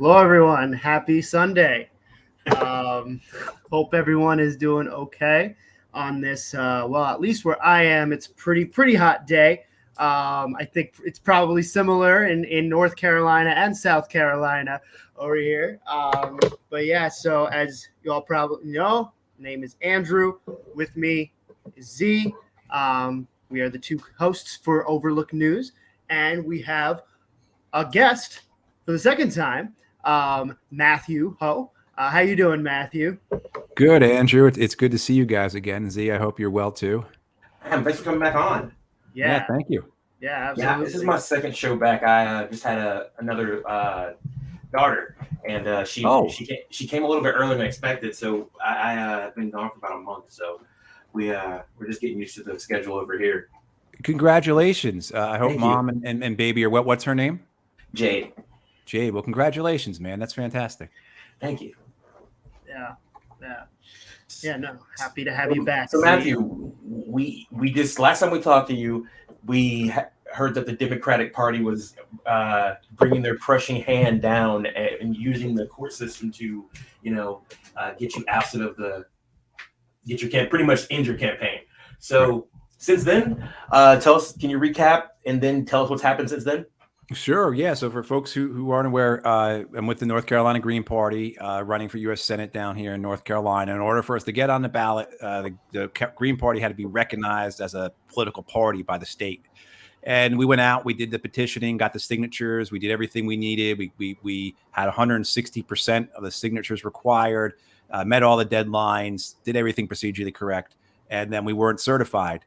Hello, everyone. Happy Sunday. Um, Hope everyone is doing okay on this. Well, at least where I am, it's pretty hot day. I think it's probably similar in North Carolina and South Carolina over here. But yeah, so as you all probably know, name is Andrew. With me is Z. We are the two hosts for Overlook News, and we have a guest for the second time, Matthew Ho. How you doing, Matthew? Good, Andrew. It's good to see you guys again. Z, I hope you're well too. Thanks for coming back on. Yeah, Yeah, thank you. yeah, Yeah, this is absolutely. my second show back. I just had another daughter, and Oh, she came a little bit earlier than expected. So I have been gone for about a month. So we're just getting used to the schedule over here. congratulations. I hope Thank you, mom and baby are well. What's her name? Jade. Jade. Well, congratulations, man. That's fantastic. Thank you. Yeah, yeah, yeah. No, happy to have you back, So Z. Matthew, we just last time we talked to you, we heard that the Democratic Party was bringing their crushing hand down and using the court system to, get you ousted of get your pretty much end your campaign. Right. So since then, tell us. Can you recap and then tell us what's happened since then? Sure. Yeah. So for folks who aren't aware, I'm with the North Carolina Green Party, running for U.S. Senate down here in North Carolina. In order for us to get on the ballot, the Green Party had to be recognized as a political party by the state. And we went out, we did the petitioning, got the signatures, we did everything we needed. We had 160% of the signatures required, met all the deadlines, did everything procedurally correct. And then we weren't certified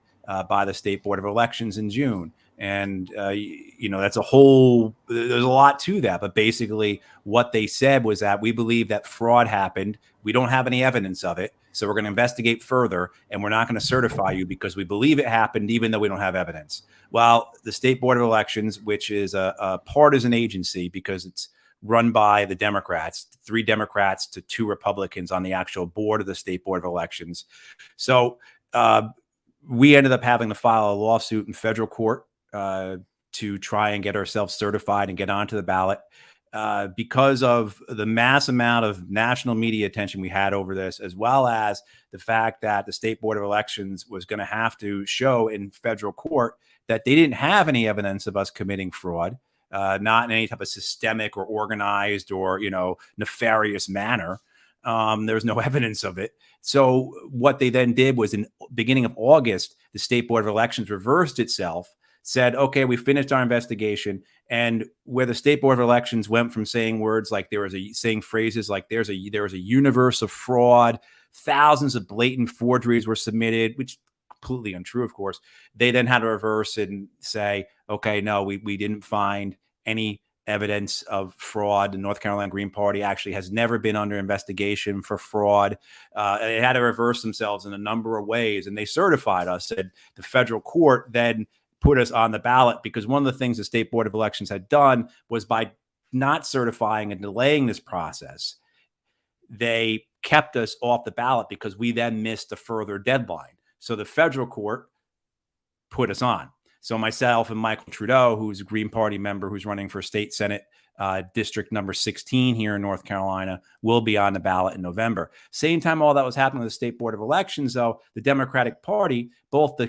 by the State Board of Elections in June. And, that's there's a lot to that. But basically, what they said was that we believe that fraud happened. We don't have any evidence of it. So we're going to investigate further, and we're not going to certify you because we believe it happened, even though we don't have evidence. Well, the State Board of Elections, which is a partisan agency because it's run by the Democrats, 3 Democrats to 2 Republicans on the actual board of the State Board of Elections. So we ended up having to file a lawsuit in federal court to try and get ourselves certified and get onto the ballot. Because of the mass amount of national media attention we had over this, as well as the fact that the State Board of Elections was going to have to show in federal court that they didn't have any evidence of us committing fraud, not in any type of systemic or organized or, nefarious manner. There's no evidence of it. So what they then did was in beginning of August, the State Board of Elections reversed itself, said, okay, we finished our investigation. And where the State Board of Elections went from saying words like saying phrases like there was a universe of fraud, thousands of blatant forgeries were submitted, which completely untrue, of course. They then had to reverse and say, okay, no, we didn't find any evidence of fraud. The North Carolina Green Party actually has never been under investigation for fraud. They had to reverse themselves in a number of ways, and they certified us. Said the federal court then put us on the ballot because one of the things the State Board of Elections had done was by not certifying and delaying this process, they kept us off the ballot because we then missed a further deadline. So the federal court put us on. So myself and Michael Trudeau, who's a Green Party member who's running for state Senate district number 16 here in North Carolina, will be on the ballot in November. Same time all that was happening with the State Board of Elections, though, the Democratic Party, both the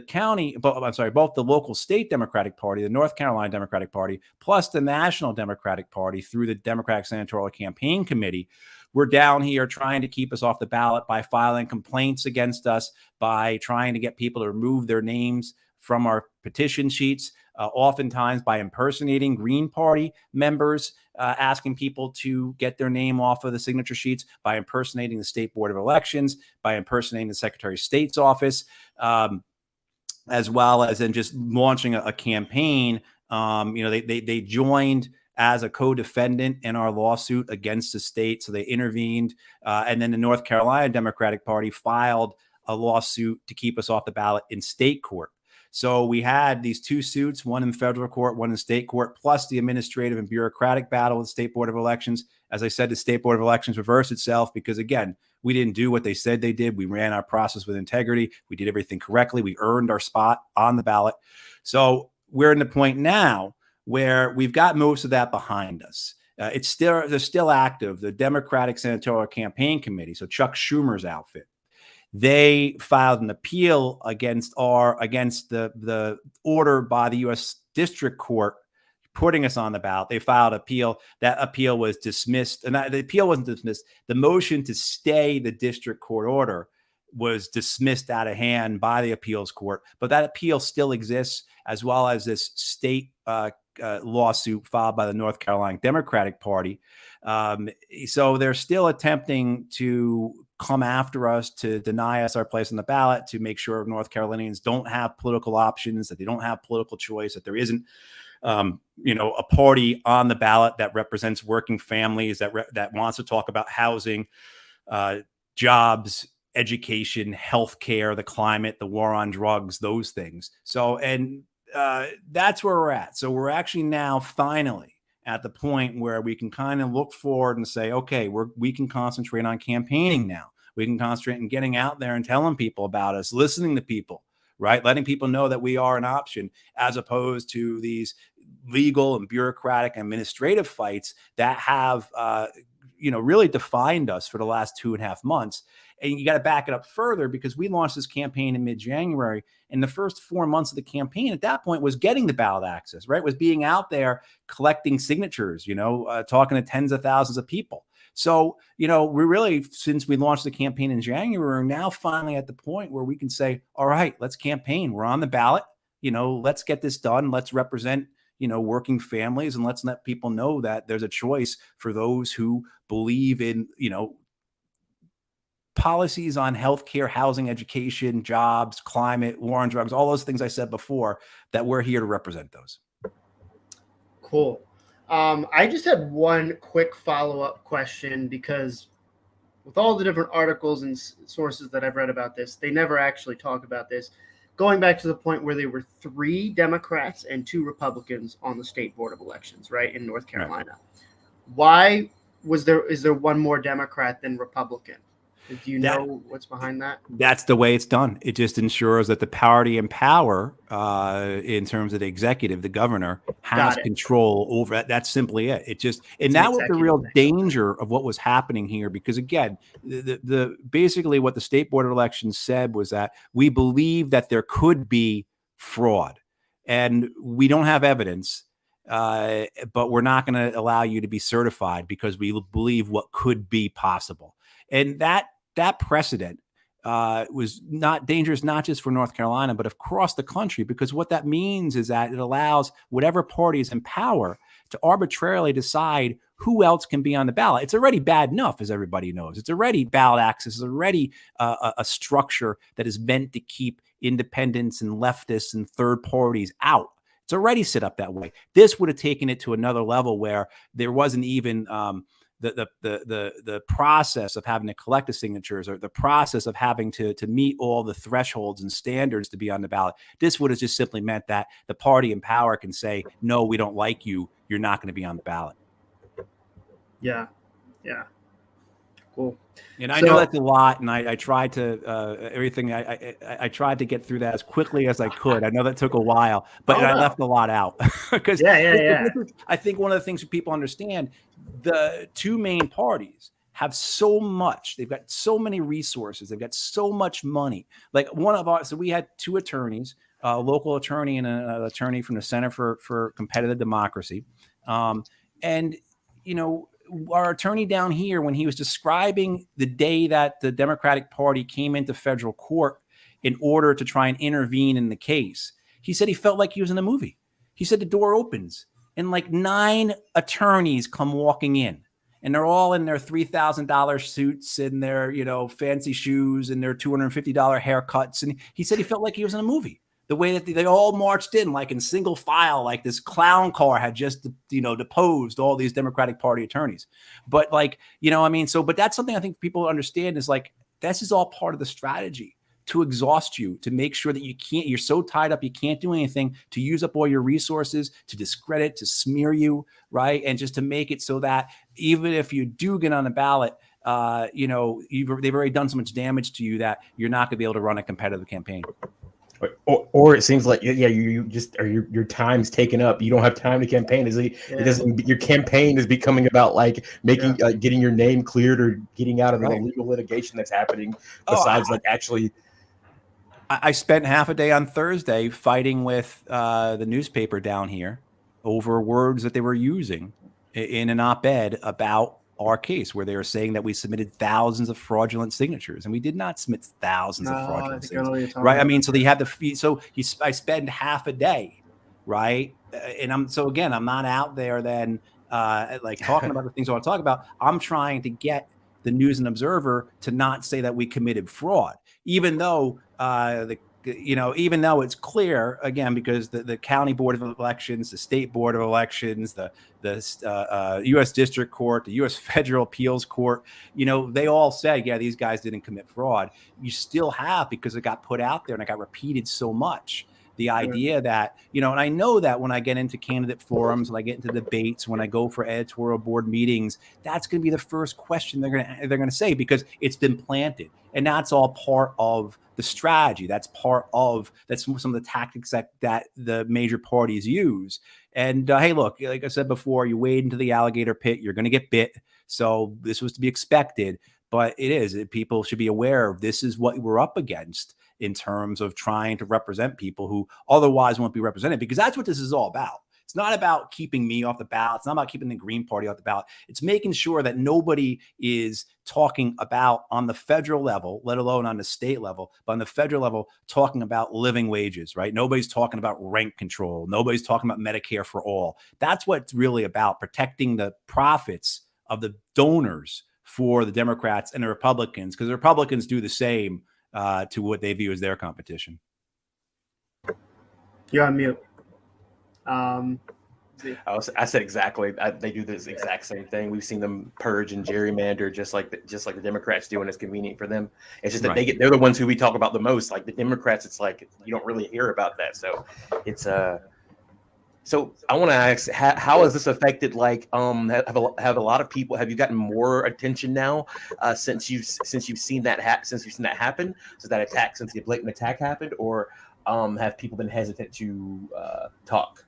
local state Democratic Party, the North Carolina Democratic Party, plus the National Democratic Party through the Democratic Senatorial Campaign Committee, were down here trying to keep us off the ballot by filing complaints against us, by trying to get people to remove their names from our petition sheets, oftentimes by impersonating Green Party members, asking people to get their name off of the signature sheets, by impersonating the State Board of Elections, by impersonating the Secretary of State's office, as well as then just launching a campaign. They joined as a co-defendant in our lawsuit against the state, so they intervened. And then the North Carolina Democratic Party filed a lawsuit to keep us off the ballot in state court. So we had these 2 suits, one in federal court, one in state court, plus the administrative and bureaucratic battle with the State Board of Elections. As I said, the State Board of Elections reversed itself because, again, we didn't do what they said they did. We ran our process with integrity. We did everything correctly. We earned our spot on the ballot. So we're in the point now where we've got most of that behind us. they're still active. The Democratic Senatorial Campaign Committee, so Chuck Schumer's outfit, they filed an appeal against the order by the U.S. District Court putting us on the ballot. They filed appeal. That appeal was dismissed, and the appeal wasn't dismissed. The motion to stay the district court order was dismissed out of hand by the appeals court, but that appeal still exists, as well as this state lawsuit filed by the North Carolina Democratic Party. So they're still attempting to come after us, to deny us our place on the ballot, to make sure North Carolinians don't have political options, that they don't have political choice, that there isn't a party on the ballot that represents working families, that wants to talk about housing, jobs, education, healthcare, the climate, the war on drugs, those things. So, and that's where we're at. So we're actually now finally at the point where we can kind of look forward and say, okay, we can concentrate on campaigning now. We can concentrate on getting out there and telling people about us, listening to people, right? Letting people know that we are an option, as opposed to these legal and bureaucratic administrative fights that have, really defined us for the last 2.5 months. And you got to back it up further, because we launched this campaign in mid-January, and the first 4 months of the campaign at that point was getting the ballot access, right? Was being out there collecting signatures, talking to tens of thousands of people. So, we really, since we launched the campaign in January, we're now finally at the point where we can say, all right, let's campaign. We're on the ballot. Let's get this done. Let's represent, working families, and let's let people know that there's a choice for those who believe in, policies on healthcare, housing, education, jobs, climate, war on drugs, all those things I said before, that we're here to represent those. Cool. I just had one quick follow-up question, because with all the different articles and sources that I've read about this, they never actually talk about this. Going back to the point where there were 3 Democrats and 2 Republicans on the state board of elections, right, in North Carolina. Right. Why is there one more Democrat than Republican? Do you know what's behind that? That's the way it's done. It just ensures that the party in power, in terms of the executive, the governor, has control over it. That's simply it. That was the real danger of what was happening here, because again, the basically what the state board of elections said was that we believe that there could be fraud, and we don't have evidence. But we're not going to allow you to be certified because we believe what could be possible. And that precedent was not dangerous, not just for North Carolina, but across the country, because what that means is that it allows whatever party is in power to arbitrarily decide who else can be on the ballot. It's already bad enough, as everybody knows. It's already ballot access is already a structure that is meant to keep independents and leftists and third parties out. It's already set up that way. This would have taken it to another level where there wasn't even the process of having to collect the signatures, or the process of having to meet all the thresholds and standards to be on the ballot. This would have just simply meant that the party in power can say, no, we don't like you. You're not going to be on the ballot. Yeah. Cool. And I know that's a lot, and I tried to I tried to get through that as quickly as I could. I know that took a while, but I left a lot out because I think one of the things that people understand, the 2 main parties have so much. They've got so many resources. They've got so much money. Like so we had 2 attorneys, a local attorney and an attorney from the Center for Competitive Democracy, and our attorney down here, when he was describing the day that the Democratic Party came into federal court in order to try and intervene in the case, he said he felt like he was in a movie. He said the door opens and like 9 attorneys come walking in, and they're all in their $3,000 suits and their, fancy shoes and their $250 haircuts. And he said he felt like he was in a movie. The way that they all marched in, like in single file, like this clown car had just, deposed all these Democratic Party attorneys. But but that's something I think people understand is like, this is all part of the strategy to exhaust you, to make sure that you're so tied up, you can't do anything, to use up all your resources, to discredit, to smear you, right? And just to make it so that even if you do get on the ballot, they've already done so much damage to you that you're not going to be able to run a competitive campaign. Or it seems like you just are your time's taken up. You don't have time to campaign. It doesn't. Your campaign is becoming about like making getting your name cleared or getting out of the legal litigation that's happening. Besides, like actually, I spent half a day on Thursday fighting with the newspaper down here over words that they were using in an op-ed about our case, where they were saying that we submitted thousands of fraudulent signatures, and we did not submit thousands of fraudulent signatures, right? I mean, so they had I spend half a day, right? And I'm not out there then like talking about the things I want to talk about. I'm trying to get the News and Observer to not say that we committed fraud, even though even though it's clear, again, because the county board of elections, the state board of elections, the U.S. District Court, the U.S. Federal Appeals Court, they all said, yeah, these guys didn't commit fraud. You still have, because it got put out there and it got repeated so much. The idea that, and I know that when I get into candidate forums, when I get into debates, when I go for editorial board meetings, that's going to be the first question they're going to say, because it's been planted. And that's all part of the strategy. That's some of the tactics that the major parties use. And hey, look, like I said before, you wade into the alligator pit, you're going to get bit. So this was to be expected, but people should be aware of this is what we're up against in terms of trying to represent people who otherwise won't be represented, because that's what this is all about. It's not about keeping me off the ballot. It's not about keeping the Green Party off the ballot. It's making sure that nobody is talking about, on the federal level, let alone on the state level, but on the federal level, talking about living wages, right? Nobody's talking about rent control. Nobody's talking about Medicare for all. That's what it's really about, protecting the profits of the donors for the Democrats and the Republicans, because the Republicans do the same to what they view as their competition. You're on mute. I said exactly. They do this exact same thing. We've seen them purge and gerrymander just like the Democrats do when it's convenient for them. It's just that they're the ones who we talk about the most. Like the Democrats, it's like you don't really hear about that. So it's So I want to ask, how has this affected? Like, have a lot of people? Have you gotten more attention now since you've seen that happen? Since the blatant attack happened, or have people been hesitant to talk?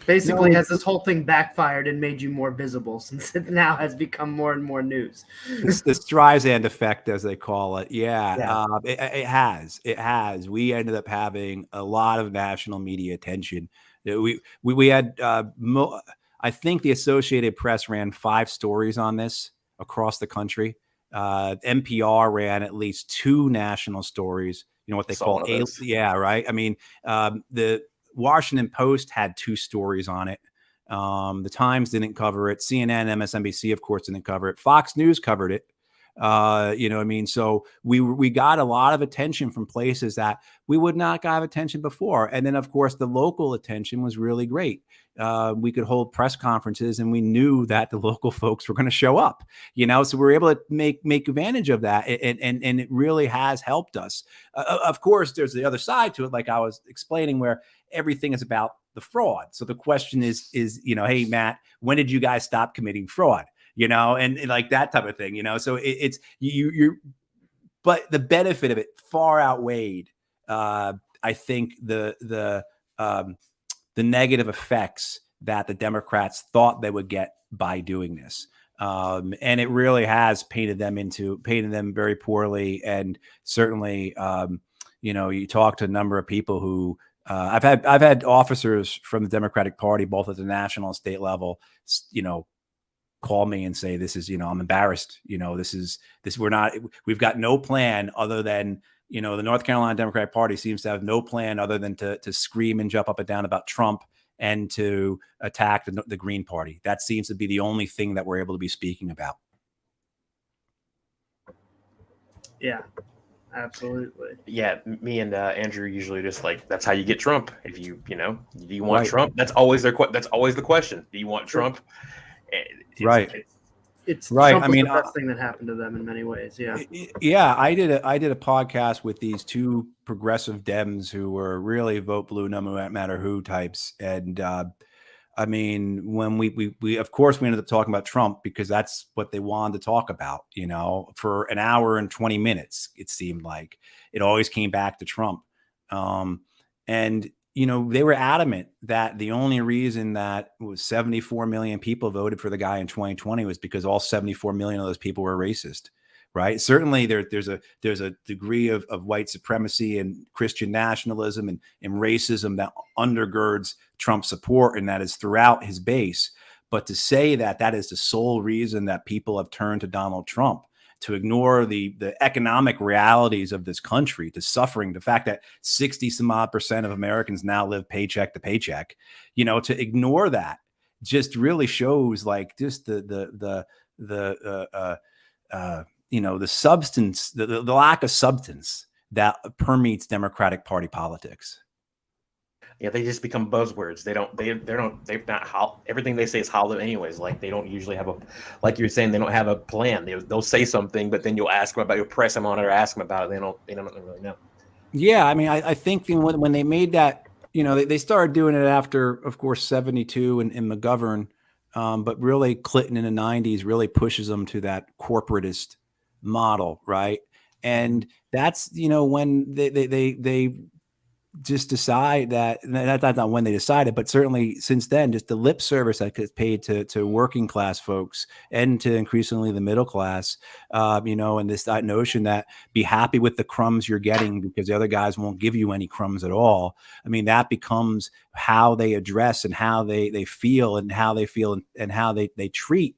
Basically, has this whole thing backfired and made you more visible, since it now has become more and more news? It's the Streisand effect, as they call it. Yeah. It has. It has. We ended up having a lot of national media attention. We had, I think the Associated Press ran 5 stories on this across the country. NPR ran at least 2 national stories. What they call right. I mean, the Washington Post had 2 stories on it. The Times didn't cover it. CNN, MSNBC, of course, didn't cover it. Fox News covered it. So we got a lot of attention from places that we would not have attention before. And then, of course, the local attention was really great. We could hold press conferences and we knew that the local folks were going to show up, so we were able to make advantage of that. And it really has helped us. Of course, there's the other side to it, like I was explaining, where everything is about the fraud. So the question is, hey, Matt, when did you guys stop committing fraud? And like that type of thing, so it's but the benefit of it far outweighed, I think the negative effects that the Democrats thought they would get by doing this. And it really has painted them very poorly. And certainly, you talk to a number of people who, I've had officers from the Democratic Party, both at the national and state level, call me and say, this is, I'm embarrassed. We've got no plan other than, the North Carolina Democratic Party seems to have no plan other than to scream and jump up and down about Trump and to attack the Green Party. That seems to be the only thing that we're able to be speaking about. Yeah, absolutely. Yeah. Me and Andrew usually just like, that's how you get Trump. If do you want Trump? That's always that's always the question. Do you want Trump? It's right. Trump was the best thing that happened to them in many ways. Yeah. Yeah. I did a podcast with these 2 progressive Dems who were really vote blue, no matter who types. And when we of course we ended up talking about Trump because that's what they wanted to talk about, for an hour and 20 minutes. It seemed like it always came back to Trump. And, they were adamant that the only reason that 74 million people voted for the guy in 2020 was because all 74 million of those people were racist. Right. Certainly there's a degree of white supremacy and Christian nationalism and racism that undergirds Trump's support, and that is throughout his base. But to say that that is the sole reason that people have turned to Donald Trump, to ignore the economic realities of this country, to suffering, the fact that 60 some odd % of Americans now live paycheck to paycheck, to ignore that just really shows like just the substance, the lack of substance that permeates Democratic Party politics. Yeah, they just become buzzwords. They've not everything they say is hollow anyways. Like they don't usually have like you're saying, they don't have a plan. They'll say something, but then you'll ask them about, you'll press them on it or ask them about it. They don't really know. Yeah. I mean, I think when they made that, they started doing it after, of course, 72 and McGovern. But really Clinton in the 90s really pushes them to that corporatist model. Right. And that's, when they just decide that's not when they decided, but certainly since then, just the lip service that gets paid to working class folks and to increasingly the middle class, and that notion that be happy with the crumbs you're getting because the other guys won't give you any crumbs at all. I mean, that becomes how they address and how they feel and how they feel and how they treat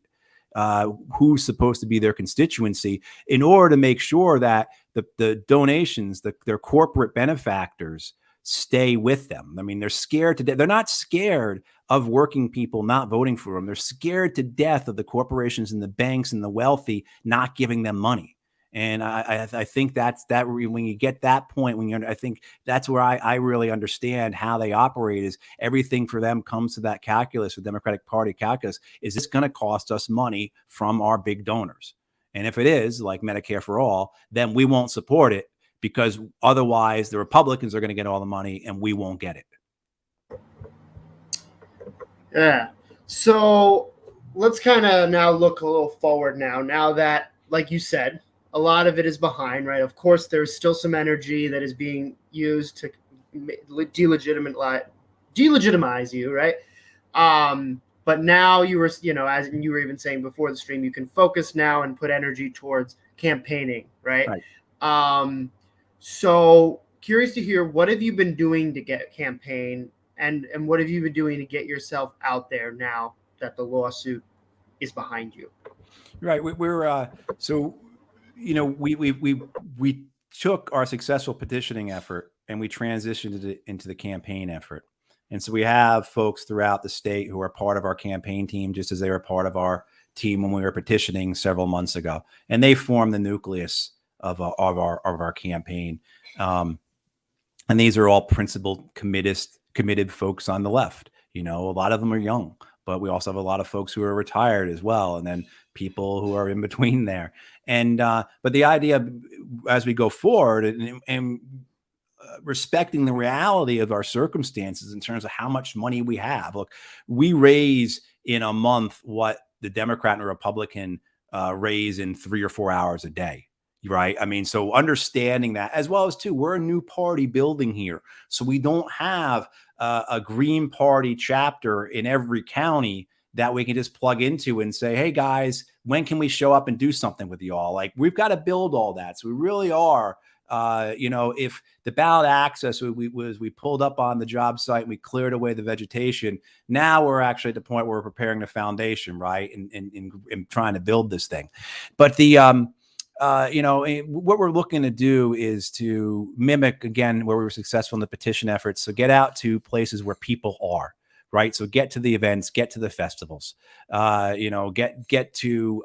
who's supposed to be their constituency, in order to make sure that the donations, their corporate benefactors stay with them. I mean, they're scared to death. They're not scared of working people not voting for them. They're scared to death of the corporations and the banks and the wealthy not giving them money. And I think that's that when you get that point, I think that's where I really understand how they operate. Is everything for them comes to that calculus, the Democratic Party calculus. Is this going to cost us money from our big donors? And if it is, like Medicare for all, then we won't support it, because otherwise the Republicans are going to get all the money and we won't get it. Yeah. So let's kind of now look a little forward now that, like you said, a lot of it is behind, right? Of course, there's still some energy that is being used to delegitimize you, right? But now you were, as you were even saying before the stream, you can focus now and put energy towards campaigning, right? So curious to hear, what have you been doing to get campaign, and what have you been doing to get yourself out there now that the lawsuit is behind you? Right. We're so, we took our successful petitioning effort and we transitioned it into the campaign effort. And so we have folks throughout the state who are part of our campaign team, just as they were part of our team when we were petitioning several months ago. And they form the nucleus of our campaign. And these are all principled, committed folks on the left. A lot of them are young, but we also have a lot of folks who are retired as well. And then people who are in between there. And, but the idea as we go forward and respecting the reality of our circumstances in terms of how much money we have. Look, we raise in a month what the Democrat and Republican raise in 3 or 4 hours a day. Right. I mean, so understanding that, as well as too, we're a new party building here. So we don't have a Green Party chapter in every county that we can just plug into and say, hey guys, when can we show up and do something with y'all? Like, we've got to build all that. So we really are, if the ballot access we pulled up on the job site and we cleared away the vegetation, now we're actually at the point where we're preparing the foundation, right? And trying to build this thing. But the, what we're looking to do is to mimic, again, where we were successful in the petition efforts. So get out to places where people are, right? So get to the events, get to the festivals, get to,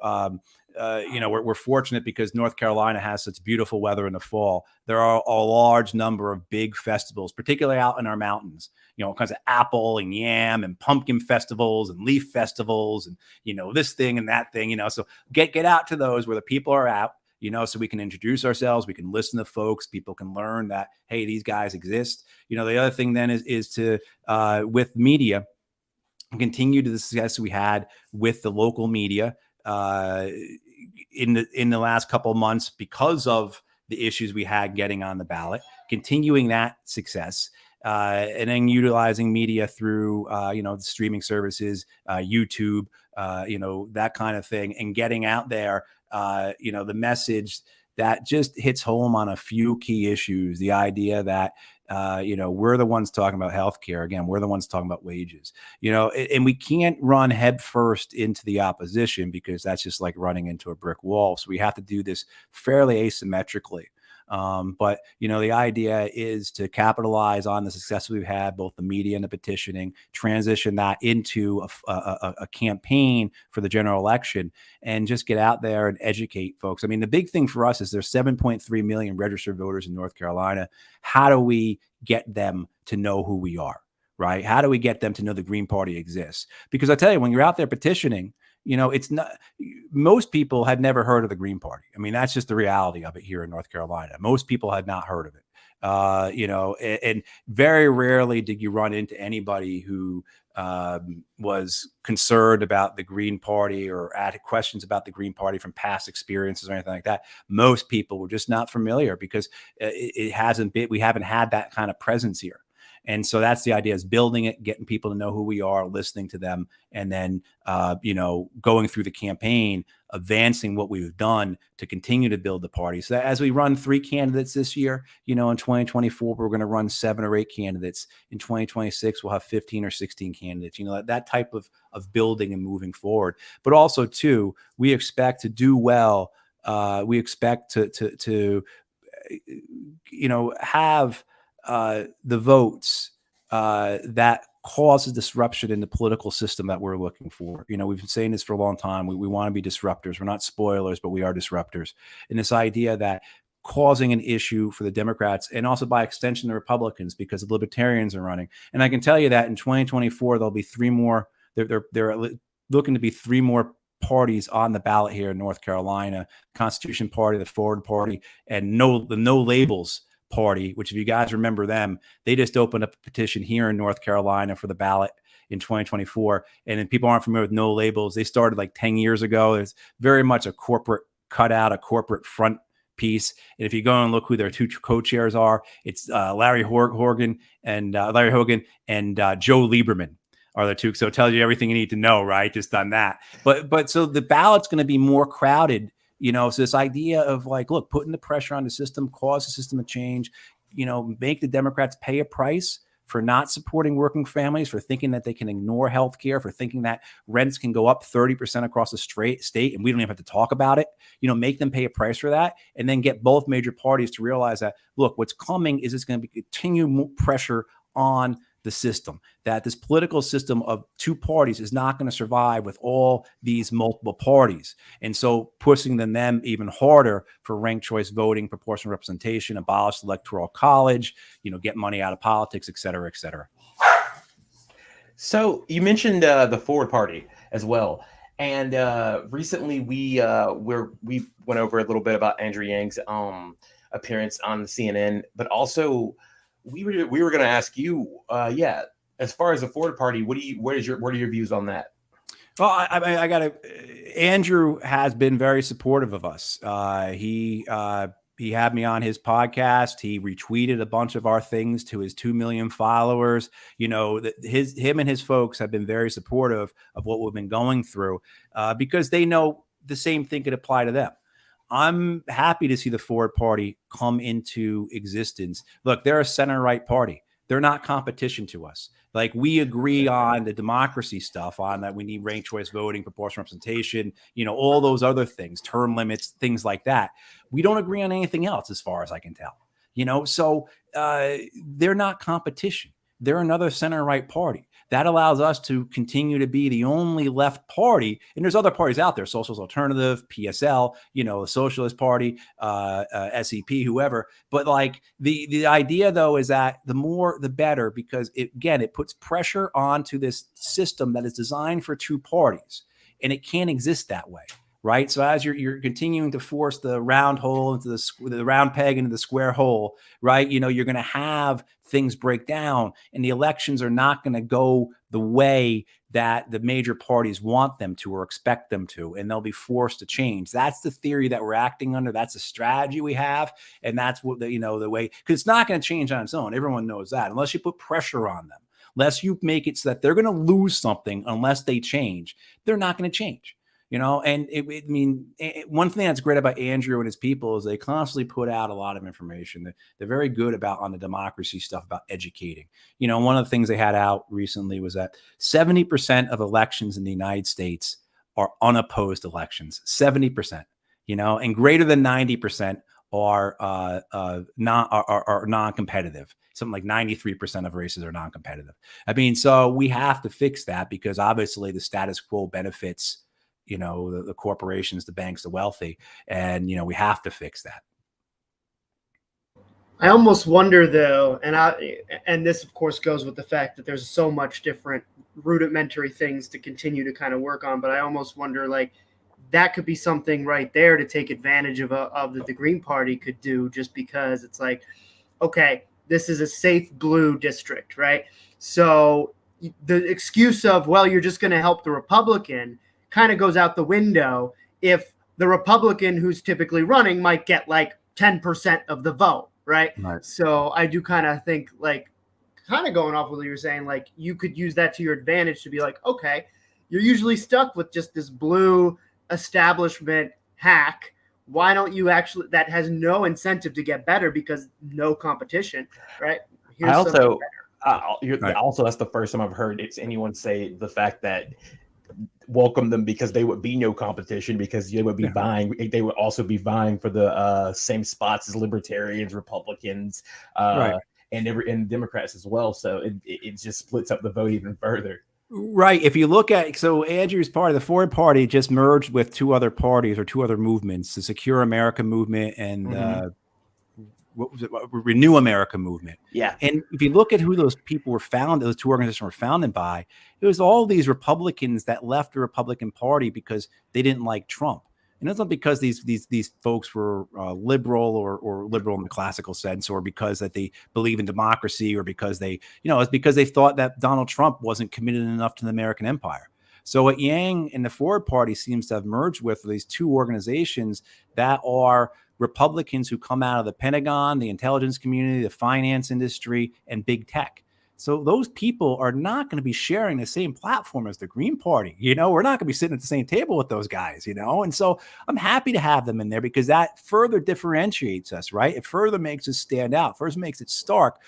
we're fortunate because North Carolina has such beautiful weather in the fall. There are a large number of big festivals, particularly out in our mountains, kinds of apple and yam and pumpkin festivals and leaf festivals and, this thing and that thing, so get out to those where the people are out, so we can introduce ourselves. We can listen to folks. People can learn that, hey, these guys exist. The other thing then is to, with media, continue to the success we had with the local media, in the last couple of months because of the issues we had getting on the ballot, continuing that success, and then utilizing media through, the streaming services, YouTube, that kind of thing, and getting out there, the message that just hits home on a few key issues. The idea that, we're the ones talking about healthcare. Again, we're the ones talking about wages, and we can't run headfirst into the opposition because that's just like running into a brick wall. So we have to do this fairly asymmetrically. But the idea is to capitalize on the success we've had, both the media and the petitioning, transition that into a campaign for the general election, and just get out there and educate folks. I mean, the big thing for us is there's 7.3 million registered voters in North Carolina. How do we get them to know who we are, right? How do we get them to know the Green Party exists? Because I tell you, when you're out there petitioning, it's not, most people had never heard of the Green Party. I mean, that's just the reality of it here in North Carolina. Most people had not heard of it. And very rarely did you run into anybody who was concerned about the Green Party or had questions about the Green Party from past experiences or anything like that. Most people were just not familiar because we haven't had that kind of presence here. And so that's the idea, is building it, getting people to know who we are, listening to them, and then, going through the campaign, advancing what we've done to continue to build the party. So as we run 3 candidates this year, in 2024, we're going to run 7 or 8 candidates. In 2026, we'll have 15 or 16 candidates, that type of building and moving forward. But also, too, we expect to do well. We expect to have the votes that causes disruption in the political system that we're looking for. We've been saying this for a long time. We want to be disruptors. We're not spoilers, but we are disruptors. And this idea that causing an issue for the Democrats, and also by extension the Republicans, because the Libertarians are running. And I can tell you that in 2024, there'll be 3 more. They're looking to be 3 more parties on the ballot here in North Carolina: Constitution Party, the Forward Party, and the No Labels Party, which, if you guys remember them, they just opened up a petition here in North Carolina for the ballot in 2024. And then people aren't familiar with No Labels. They started like 10 years ago. It's very much a corporate cutout, a corporate front piece. And if you go and look who their 2 co-chairs are, it's Larry Hogan and Joe Lieberman are the 2. So it tells you everything you need to know, right? Just on that. But so the ballot's going to be more crowded. So this idea of like, look, putting the pressure on the system, cause the system to change, make the Democrats pay a price for not supporting working families, for thinking that they can ignore healthcare, for thinking that rents can go up 30% across the state and we don't even have to talk about it. Make them pay a price for that, and then get both major parties to realize that, look, what's coming is it's going to be continued pressure on the system, that this political system of 2 parties is not going to survive with all these multiple parties. And so pushing them even harder for ranked choice voting, proportional representation, abolish the electoral college, get money out of politics, et cetera, et cetera. So you mentioned the Forward Party as well. And recently we went over a little bit about Andrew Yang's appearance on CNN, but also we were going to ask you, as far as the Forward Party, what are your views on that? Well, I got to. Andrew has been very supportive of us. He had me on his podcast. He retweeted a bunch of our things to his 2 million followers. Him and his folks have been very supportive of what we've been going through, because they know the same thing could apply to them. I'm happy to see the Forward Party come into existence. Look, they're a center-right party. They're not competition to us. Like, we agree on the democracy stuff, on that we need ranked choice voting, proportional representation, all those other things, term limits, things like that. We don't agree on anything else, as far as I can tell. So they're not competition. They're another center-right party. That allows us to continue to be the only left party. And there's other parties out there: Socialist Alternative, PSL, the Socialist Party, SEP, whoever. But like the idea, though, is that the more the better, because it puts pressure onto this system that is designed for 2 parties, and it can't exist that way. right? So as you're continuing to force the round hole into the round peg into the square hole, right? You're going to have things break down, and the elections are not going to go the way that the major parties want them to or expect them to, and they'll be forced to change. That's the theory that we're acting under. That's the strategy we have, and that's what the way, because it's not going to change on its own. Everyone knows that, unless you put pressure on them, unless you make it so that they're going to lose something, unless they change, they're not going to change. And one thing that's great about Andrew and his people is they constantly put out a lot of information. They're very good about, on the democracy stuff, about educating. One of the things they had out recently was that 70% of elections in the United States are unopposed elections. 70%, and greater than 90% are non-competitive. Something like 93% of races are non-competitive. So we have to fix that, because obviously the status quo benefits the corporations, the banks, the wealthy, and we have to fix that. I almost wonder, though, and this of course goes with the fact that there's so much different rudimentary things to continue to kind of work on, but I almost wonder, like, that could be something right there to take advantage of that the Green Party could do, just because it's like, okay, this is a safe blue district, right? So the excuse of, well, you're just going to help the Republican kind of goes out the window if the Republican who's typically running might get like 10% of the vote, right? So I do kind of think, like, kind of going off what you were saying, like, you could use that to your advantage to be like, okay, you're usually stuck with just this blue establishment hack. Why don't you actually, that has no incentive to get better because no competition, right? Also, that's the first time I've heard anyone say the fact that welcome them because they would be no competition, because they would be they would also be vying for the same spots as libertarians, Republicans, and Democrats as well. So it just splits up the vote even further. Right. If you look at, so Andrew's party, the Ford Party, just merged with two other parties or two other movements, the Secure America movement and what was it? Renew America movement. Yeah. And if you look at who those people were founded, those two organizations were founded by, it was all these Republicans that left the Republican Party because they didn't like Trump. And it's not because these folks were liberal or liberal in the classical sense, or because that they believe in democracy, or because they, it's because they thought that Donald Trump wasn't committed enough to the American empire. So what Yang and the Ford Party seems to have merged with these two organizations that are Republicans who come out of the Pentagon, the intelligence community, the finance industry, and big tech. So those people are not going to be sharing the same platform as the Green Party. We're not going to be sitting at the same table with those guys, and so I'm happy to have them in there, because that further differentiates us, right? It further makes us stand out, first makes it stark.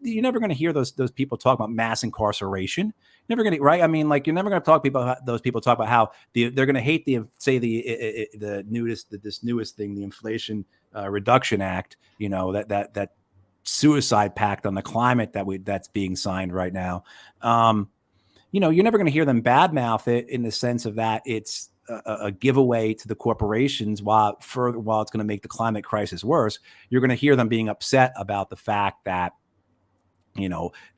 You're never going to hear those people talk about mass incarceration. Never going to, right? You're never going to talk about those people talk about how they're going to hate the newest thing, the Inflation Reduction Act, that suicide pact on the climate that's being signed right now. You're never going to hear them badmouth it in the sense of that it's a giveaway to the corporations while it's going to make the climate crisis worse. You're going to hear them being upset about the fact that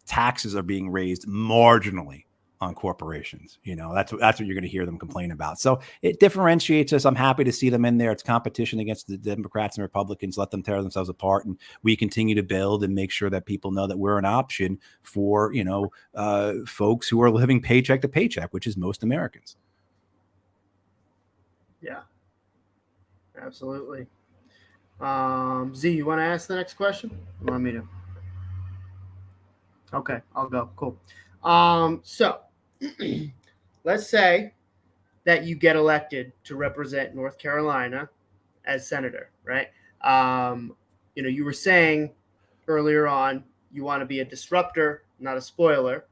taxes are being raised marginally on corporations. That's what you're going to hear them complain about. So it differentiates us. I'm happy to see them in there. It's competition against the Democrats and Republicans. Let them tear themselves apart, and we continue to build and make sure that people know that we're an option for folks who are living paycheck to paycheck, which is most Americans. Yeah, absolutely. Z, you want to ask the next question? You want me to? Okay, I'll go. Cool. So let's say that you get elected to represent North Carolina as senator, right? You were saying earlier on you want to be a disruptor, not a spoiler.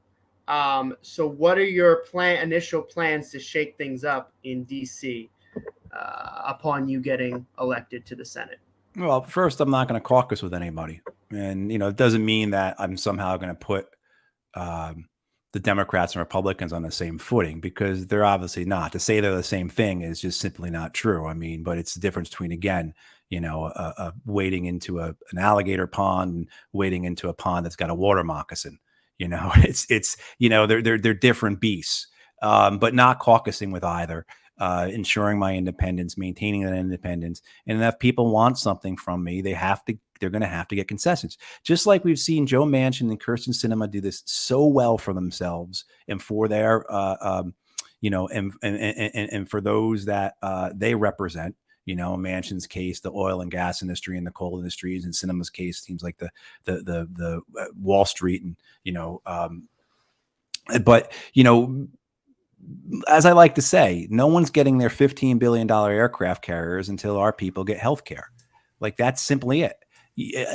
So what are your initial plans to shake things up in DC upon you getting elected to the Senate? Well, first, I'm not going to caucus with anybody. And, it doesn't mean that I'm somehow going to put the Democrats and Republicans on the same footing, because they're obviously not. To say they're the same thing is just simply not true. But it's the difference between, again, wading into an alligator pond and wading into a pond that's got a water moccasin. They're different beasts, but not caucusing with either. ensuring my independence, maintaining that independence. And if people want something from me, they're going to have to get concessions. Just like we've seen Joe Manchin and Kirsten Sinema do this so well for themselves and for their, and for those that they represent. Manchin's case, the oil and gas industry and the coal industries, and Sinema's case seems like the Wall Street, and but as I like to say, no one's getting their $15 billion aircraft carriers until our people get health care. Like, that's simply it.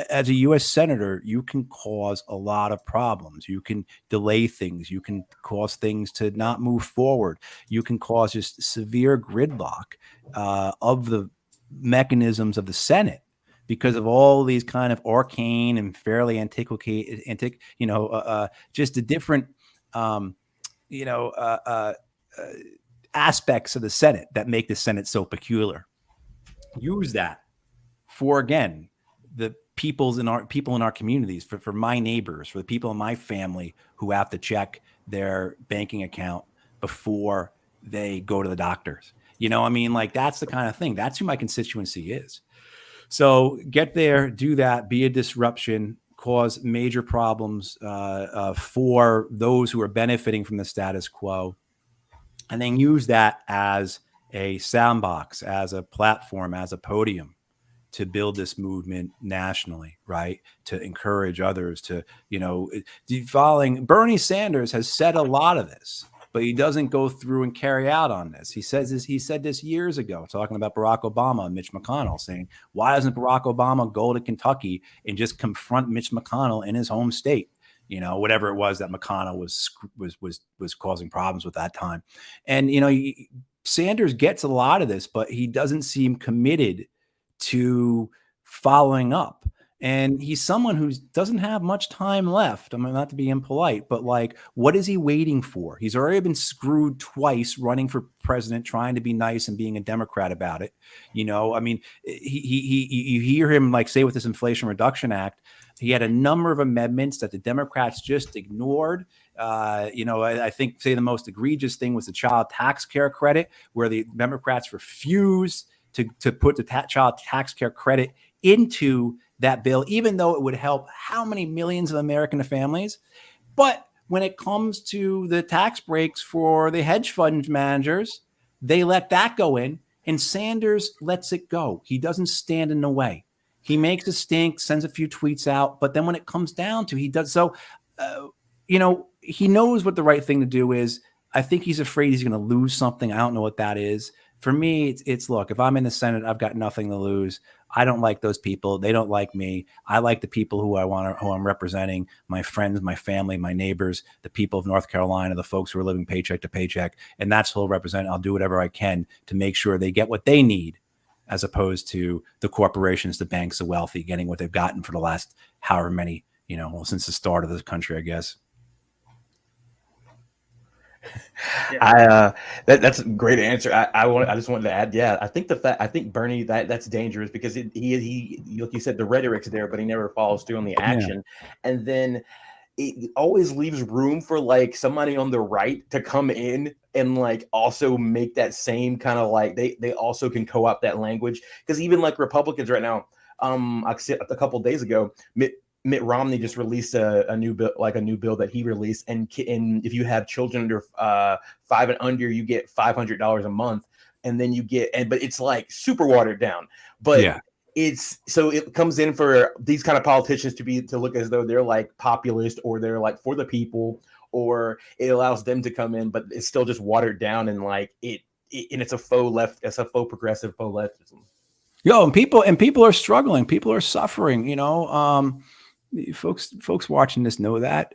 As a U.S. senator, you can cause a lot of problems. You can delay things. You can cause things to not move forward. You can cause just severe gridlock of the mechanisms of the Senate because of all these kind of arcane and fairly antiquated, just the different, aspects of the Senate that make the Senate so peculiar. Use that for, again, the people in our communities, for my neighbors, for the people in my family who have to check their banking account before they go to the doctors. That's the kind of thing. That's who my constituency is. So get there, do that, be a disruption, cause major problems for those who are benefiting from the status quo, and then use that as a soundbox, as a platform, as a podium to build this movement nationally, right? To encourage others to, following Bernie Sanders has said a lot of this, but he doesn't go through and carry out on this. He said this years ago, talking about Barack Obama and Mitch McConnell, saying, why doesn't Barack Obama go to Kentucky and just confront Mitch McConnell in his home state? Whatever it was that McConnell was causing problems with that time. And, Sanders gets a lot of this, but he doesn't seem committed to following up. And he's someone who doesn't have much time left. I mean, not to be impolite, but what is he waiting for? He's already been screwed twice running for president, trying to be nice and being a Democrat about it. You hear him say with this Inflation Reduction Act, he had a number of amendments that the Democrats just ignored. I think, say, the most egregious thing was the child tax care credit, where the Democrats refused to put the child tax care credit into that bill, even though it would help how many millions of American families. But when it comes to the tax breaks for the hedge fund managers, they let that go in, and Sanders lets it go. He doesn't stand in the way. He makes a stink, sends a few tweets out, but then when it comes down to, he does so, he knows what the right thing to do is. I think he's afraid he's going to lose something. I don't know what that is. For me, it's look, if I'm in the Senate, I've got nothing to lose. I don't like those people. They don't like me. I like the people who I'm representing, my friends, my family, my neighbors, the people of North Carolina, the folks who are living paycheck to paycheck. And that's who I'll represent. I'll do whatever I can to make sure they get what they need, as opposed to the corporations, the banks, the wealthy getting what they've gotten for the last however many, since the start of this country, I guess. Yeah. That's a great answer. I just wanted to add, I think Bernie, that's dangerous because he like you said, the rhetoric's there, but he never follows through on the action. Yeah. And then it always leaves room for somebody on the right to come in and also make that same kind of they also can co-opt that language, because even Republicans right now, I said a couple of days ago, Mitt Romney just released a new bill, a new bill that he released, and if you have children under 5 and under, you get $500 a month, and then you get, but it's super watered down. But yeah, it's so it comes in for these kind of politicians to look as though they're populist, or they're for the people, or it allows them to come in, but it's still just watered down, and and it's a faux left, it's a faux progressive, faux leftism. And people are struggling, people are suffering, Folks watching this know that,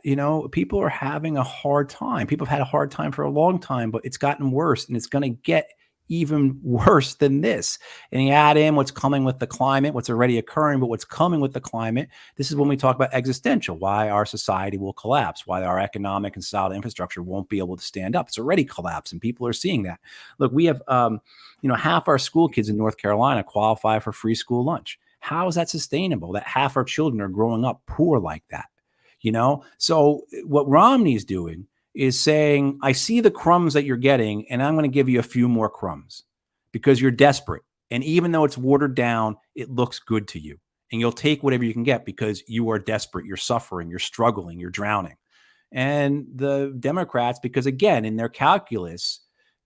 people are having a hard time. People have had a hard time for a long time, but it's gotten worse, and it's going to get even worse than this. And you add in what's coming with the climate, what's already occurring, but what's coming with the climate. This is when we talk about existential, why our society will collapse, why our economic and societal infrastructure won't be able to stand up. It's already collapsed, and people are seeing that. Look, we have, half our school kids in North Carolina qualify for free school lunch. How is that sustainable? That half our children are growing up poor like that, So what Romney's doing is saying, I see the crumbs that you're getting, and I'm going to give you a few more crumbs because you're desperate. And even though it's watered down, it looks good to you. And you'll take whatever you can get because you are desperate. You're suffering. You're struggling. You're drowning. And the Democrats, because again, in their calculus,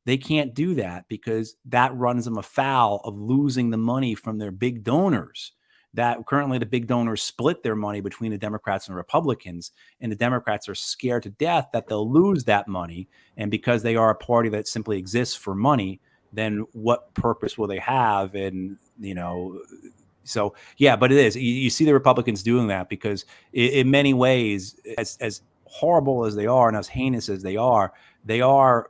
they can't do that because that runs them afoul of losing the money from their big donors. That currently the big donors split their money between the Democrats and Republicans, and the Democrats are scared to death that they'll lose that money. And because they are a party that simply exists for money, then what purpose will they have? And, so yeah, but it is, you see the Republicans doing that because in many ways, as horrible as they are and as heinous as they are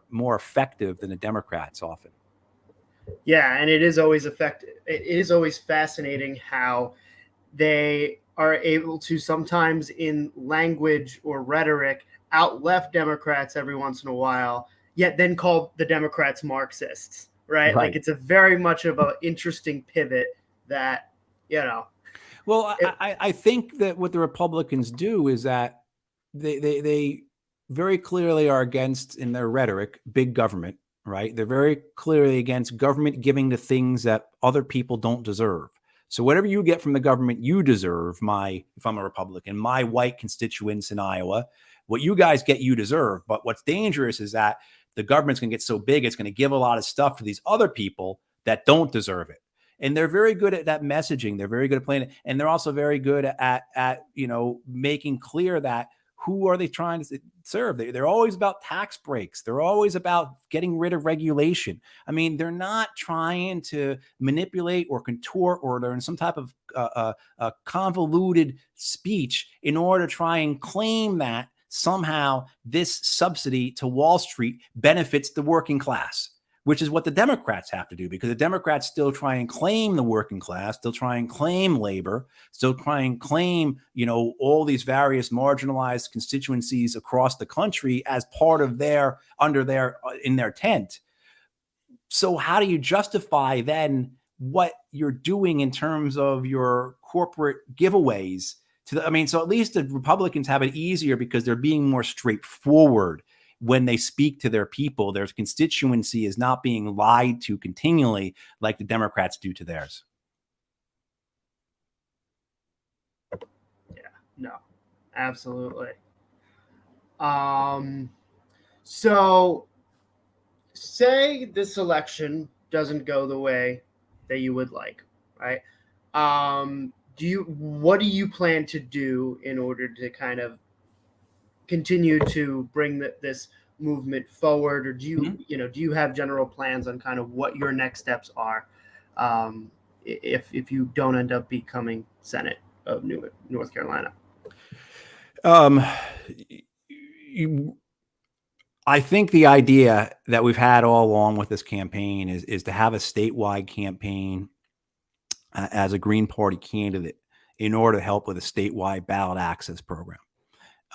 more effective than the Democrats often. Yeah, and it is always effective. It is always fascinating how they are able to sometimes in language or rhetoric out-left Democrats every once in a while, yet then call the Democrats Marxists, right? Like it's a very much of an interesting pivot that, Well, I think that what the Republicans do is that they very clearly are against, in their rhetoric, big government, right? They're very clearly against government giving the things that other people don't deserve. So whatever you get from the government, you deserve. If I'm a Republican, my white constituents in Iowa, what you guys get, you deserve. But what's dangerous is that the government's going to get so big, it's going to give a lot of stuff to these other people that don't deserve it. And they're very good at that messaging. They're very good at playing it. And they're also very good at making clear that who are they trying to serve? They're always about tax breaks. They're always about getting rid of regulation. I mean, they're not trying to manipulate or contort, or they're in some type of convoluted speech in order to try and claim that somehow this subsidy to Wall Street benefits the working class, which is what the Democrats have to do, because the Democrats still try and claim the working class, still try and claim labor, still try and claim, all these various marginalized constituencies across the country as part of in their tent. So how do you justify then what you're doing in terms of your corporate giveaways so at least the Republicans have it easier because they're being more straightforward when they speak to their people. Their constituency is not being lied to continually like the Democrats do to theirs. Yeah, no, absolutely. So say this election doesn't go the way that you would like, right? What do you plan to do in order to kind of continue to bring this movement forward, or do you have general plans on kind of what your next steps are if you don't end up becoming Senate of North Carolina? I think the idea that we've had all along with this campaign is to have a statewide campaign as a Green Party candidate in order to help with a statewide ballot access program.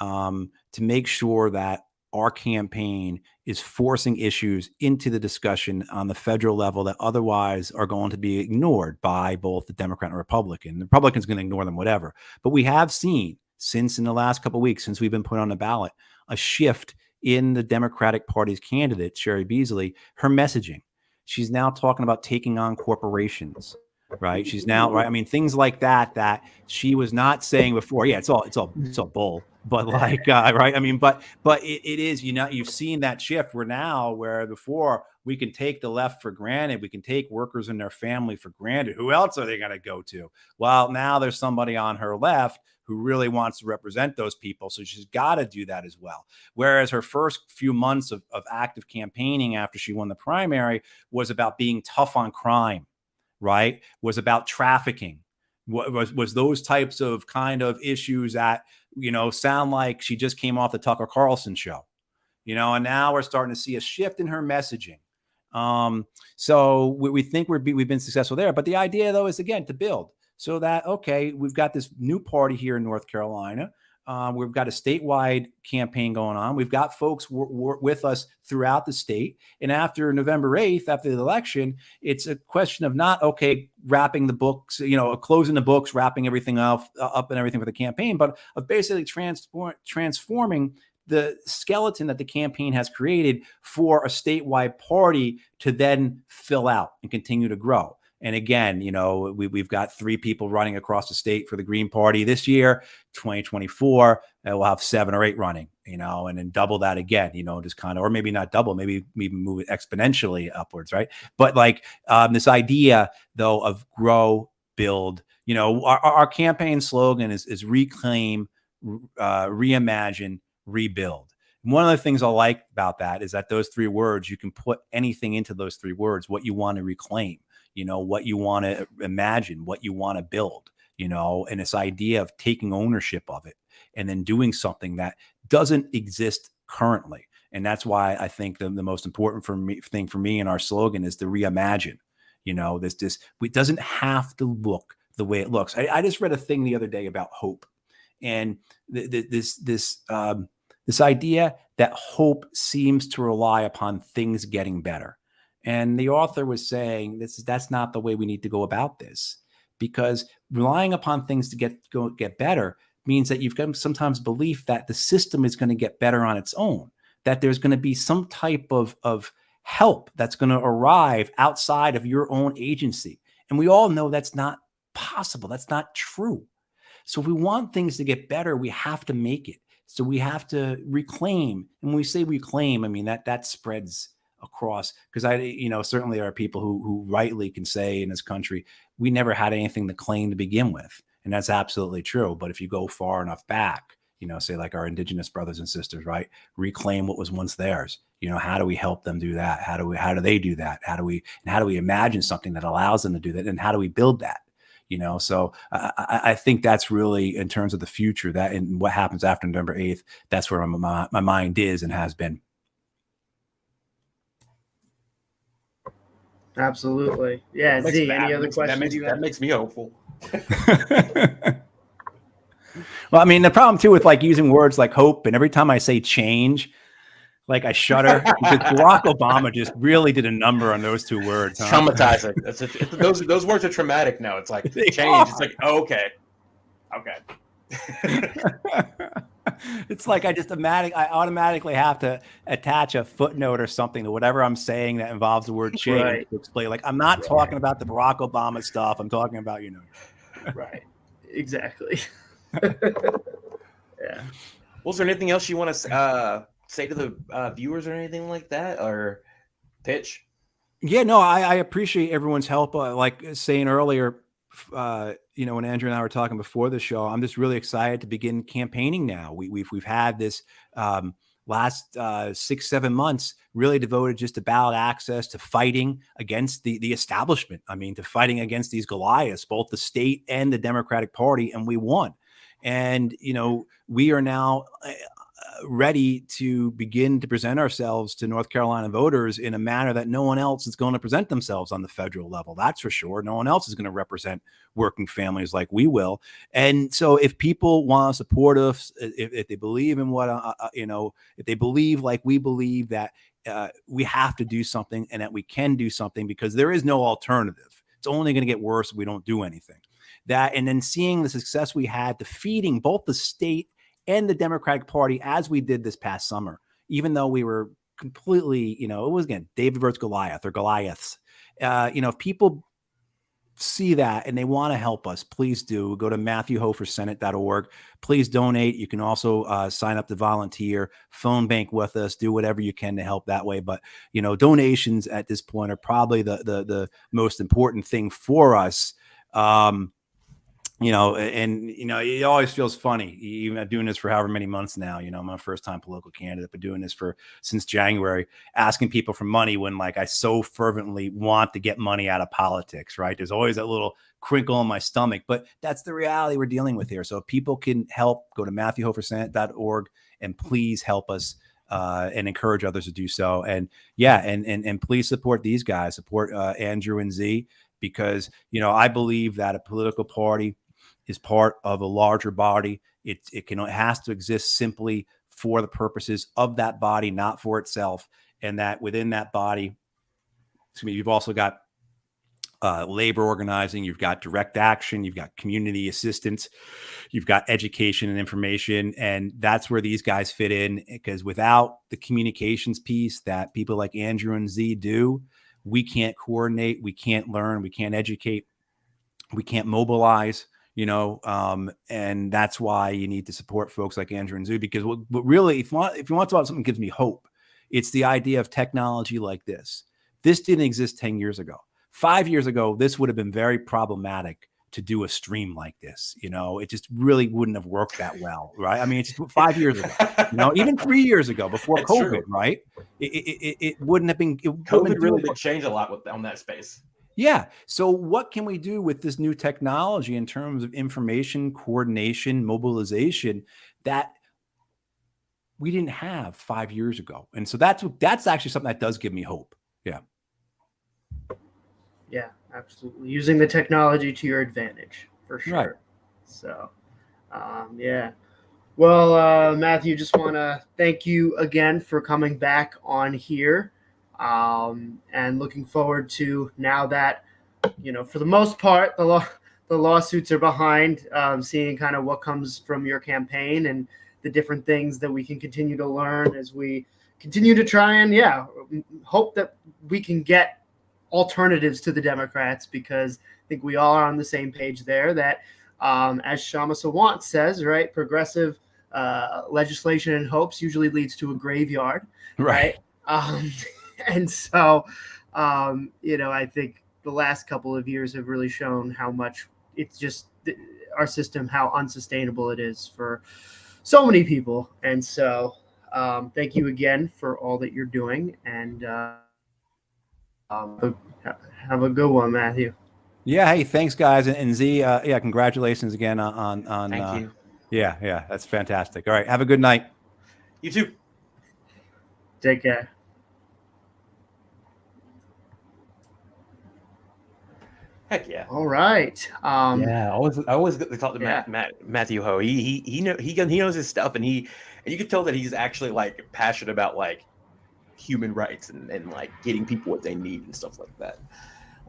To make sure that our campaign is forcing issues into the discussion on the federal level that otherwise are going to be ignored by both the Democrat and Republican. The Republican's going to ignore them, whatever. But we have seen since in the last couple of weeks, since we've been put on the ballot, a shift in the Democratic Party's candidate, Sherry Beasley, her messaging. She's now talking about taking on corporations. Right. She's now right. I mean, things like that she was not saying before. Yeah, it's all bull. But right. I mean, but it is, you've seen that shift where before we can take the left for granted. We can take workers and their family for granted. Who else are they going to go to? Well, now there's somebody on her left who really wants to represent those people. So she's got to do that as well. Whereas her first few months of active campaigning after she won the primary was about being tough on crime. Right, was about trafficking, was those types of kind of issues that, sound like she just came off the Tucker Carlson show, and now we're starting to see a shift in her messaging. So we think we've been successful there. But the idea, though, is, again, to build so that, okay, we've got this new party here in North Carolina. We've got a statewide campaign going on. We've got folks with us throughout the state. And after November 8th, after the election, it's a question of not, okay, wrapping the books, closing the books, wrapping everything up and everything for the campaign, but of basically transforming the skeleton that the campaign has created for a statewide party to then fill out and continue to grow. And again, we've got 3 people running across the state for the Green Party this year. 2024, we'll have 7 or 8 running, and then double that again, just kind of, or maybe not double, maybe even move it exponentially upwards, right? But like this idea, though, of grow, build, our campaign slogan is reclaim, reimagine, rebuild. And one of the things I like about that is that those 3 words, you can put anything into those 3 words, what you want to reclaim, what you want to imagine, what you want to build, and this idea of taking ownership of it and then doing something that doesn't exist currently. And that's why I think the most important thing for me in our slogan is to reimagine. It doesn't have to look the way it looks. I just read a thing the other day about hope, and this idea that hope seems to rely upon things getting better. And the author was saying that's not the way we need to go about this, because relying upon things to get better means that you've got sometimes belief that the system is going to get better on its own, that there's going to be some type of help that's going to arrive outside of your own agency. And we all know that's not possible. That's not true. So if we want things to get better, we have to make it. So we have to reclaim. And when we say reclaim, I mean that spreads across, because certainly there are people who rightly can say in this country, we never had anything to claim to begin with. And that's absolutely true. But if you go far enough back, say like our indigenous brothers and sisters, right? Reclaim what was once theirs. How do we help them do that? How do they do that? How do we imagine something that allows them to do that? And how do we build that? So I think that's really, in terms of the future, that and what happens after November 8th, that's where my mind is and has been. Absolutely. Yeah. Z, any other questions? That makes me hopeful. Well, I mean, the problem too with like using words like hope, and every time I say change, like I shudder, because Barack Obama just really did a number on those 2 words. Huh? Traumatizing. Those words are traumatic now. It's like change. It's like, oh, okay. It's like I automatically have to attach a footnote or something to whatever I'm saying that involves the word change, right, to explain. Like, I'm not talking about the Barack Obama stuff. I'm talking about, Right. Exactly. Yeah. Was there anything else you want to say to the viewers or anything like that, or pitch? Yeah, no, I appreciate everyone's help. Like saying earlier, when Andrew and I were talking before the show, I'm just really excited to begin campaigning now. We've had this last 6-7 months really devoted just to ballot access, to fighting against the establishment. I mean, to fighting against these Goliaths, both the state and the Democratic Party, and we won. And we are now ready to begin to present ourselves to North Carolina voters in a manner that no one else is going to present themselves on the federal level. That's for sure. No one else is going to represent working families like we will. And so if people want to support us, if they believe in what, if they believe like we believe that we have to do something and that we can do something, because there is no alternative. It's only going to get worse if we don't do anything. And then seeing the success we had defeating both the state and the Democratic Party, as we did this past summer, even though we were completely, it was, again, David versus Goliath or Goliaths. If people see that and they want to help us, please do go to MatthewHoferSenate.org. Please donate. You can also sign up to volunteer, phone bank with us, do whatever you can to help that way. But, donations at this point are probably the most important thing for us. It always feels funny, even doing this for however many months now. I'm a first-time political candidate, but doing this since January, asking people for money when, like, I so fervently want to get money out of politics, right? There's always that little crinkle in my stomach, but that's the reality we're dealing with here. So if people can help, go to MatthewHoferSenate.org and please help us and encourage others to do so. And and please support these guys, support Andrew and Z, because, I believe that a political party is part of a larger body. It has to exist simply for the purposes of that body, not for itself. And that within that body, you've also got labor organizing, you've got direct action, you've got community assistance, you've got education and information. And that's where these guys fit in, because without the communications piece that people like Andrew and Z do, we can't coordinate, we can't learn, we can't educate, we can't mobilize, and that's why you need to support folks like Andrew and Z, because what really, if you want to talk about something that gives me hope, it's the idea of technology like this. This didn't exist 10 years ago. 5 years ago, this would have been very problematic to do a stream like this. It just really wouldn't have worked that well, right? I mean, it's just 5 years ago, even 3 years ago before It's COVID, true. Right? It wouldn't have been. COVID really did change a lot on that space. Yeah. So what can we do with this new technology in terms of information, coordination, mobilization that we didn't have 5 years ago? And so that's actually something that does give me hope. Yeah. Yeah, absolutely. Using the technology to your advantage, for sure. Right. So, yeah. Well, Matthew, just want to thank you again for coming back on here, and looking forward to, now that, for the most part, the lawsuits are behind, seeing kind of what comes from your campaign and the different things that we can continue to learn as we continue to try and, hope that we can get alternatives to the Democrats, because I think we all are on the same page there that, as Shama Sawant says, right, progressive legislation and hopes usually leads to a graveyard, right? And so, I think the last couple of years have really shown how much it's just our system, how unsustainable it is for so many people. And so, thank you again for all that you're doing, and have a good one, Matthew. Yeah. Hey, thanks, guys. And Z, congratulations again on Thank you. Yeah, that's fantastic. All right. Have a good night. You too. Take care. Heck yeah. All right. I always get to talk to Matthew Ho. He knows his stuff, and you can tell that he's actually like passionate about like human rights and like getting people what they need and stuff like that.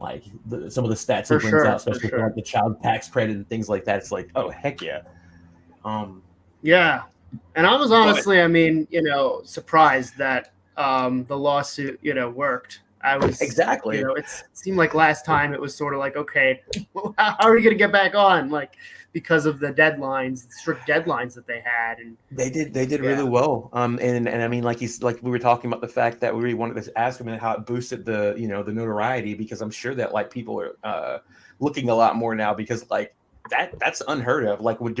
Like some of the stats he brings out, especially for like the child tax credit and things like that. It's like, oh heck yeah. Yeah. And I was honestly, surprised that the lawsuit, worked. I was exactly. It seemed like last time it was sort of like, okay, how are we going to get back on? Like, because of the strict deadlines that they had, and they did really well. And I mean, like we were talking about the fact that we really wanted to ask him and how it boosted the the notoriety, because I'm sure that like people are looking a lot more now, because like that's unheard of. Like I don't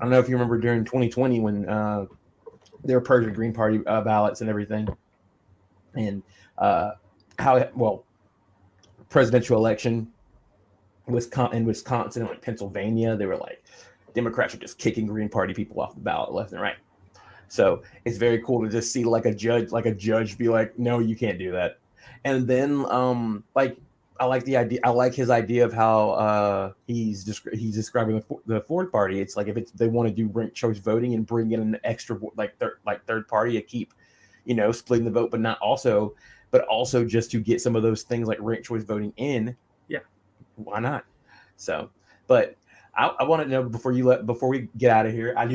know if you remember during 2020 when they were purging Green Party ballots and everything, and presidential election. In Wisconsin and like Pennsylvania, they were like Democrats are just kicking Green Party people off the ballot left and right. So it's very cool to just see like a judge be like, no, you can't do that. And then I like the idea. I like his idea of how he's describing the Ford Party. It's like if they want to do ranked choice voting and bring in an extra third party to keep splitting the vote, but also just to get some of those things like ranked choice voting in. Why not? So, but I want to know before we get out of here. I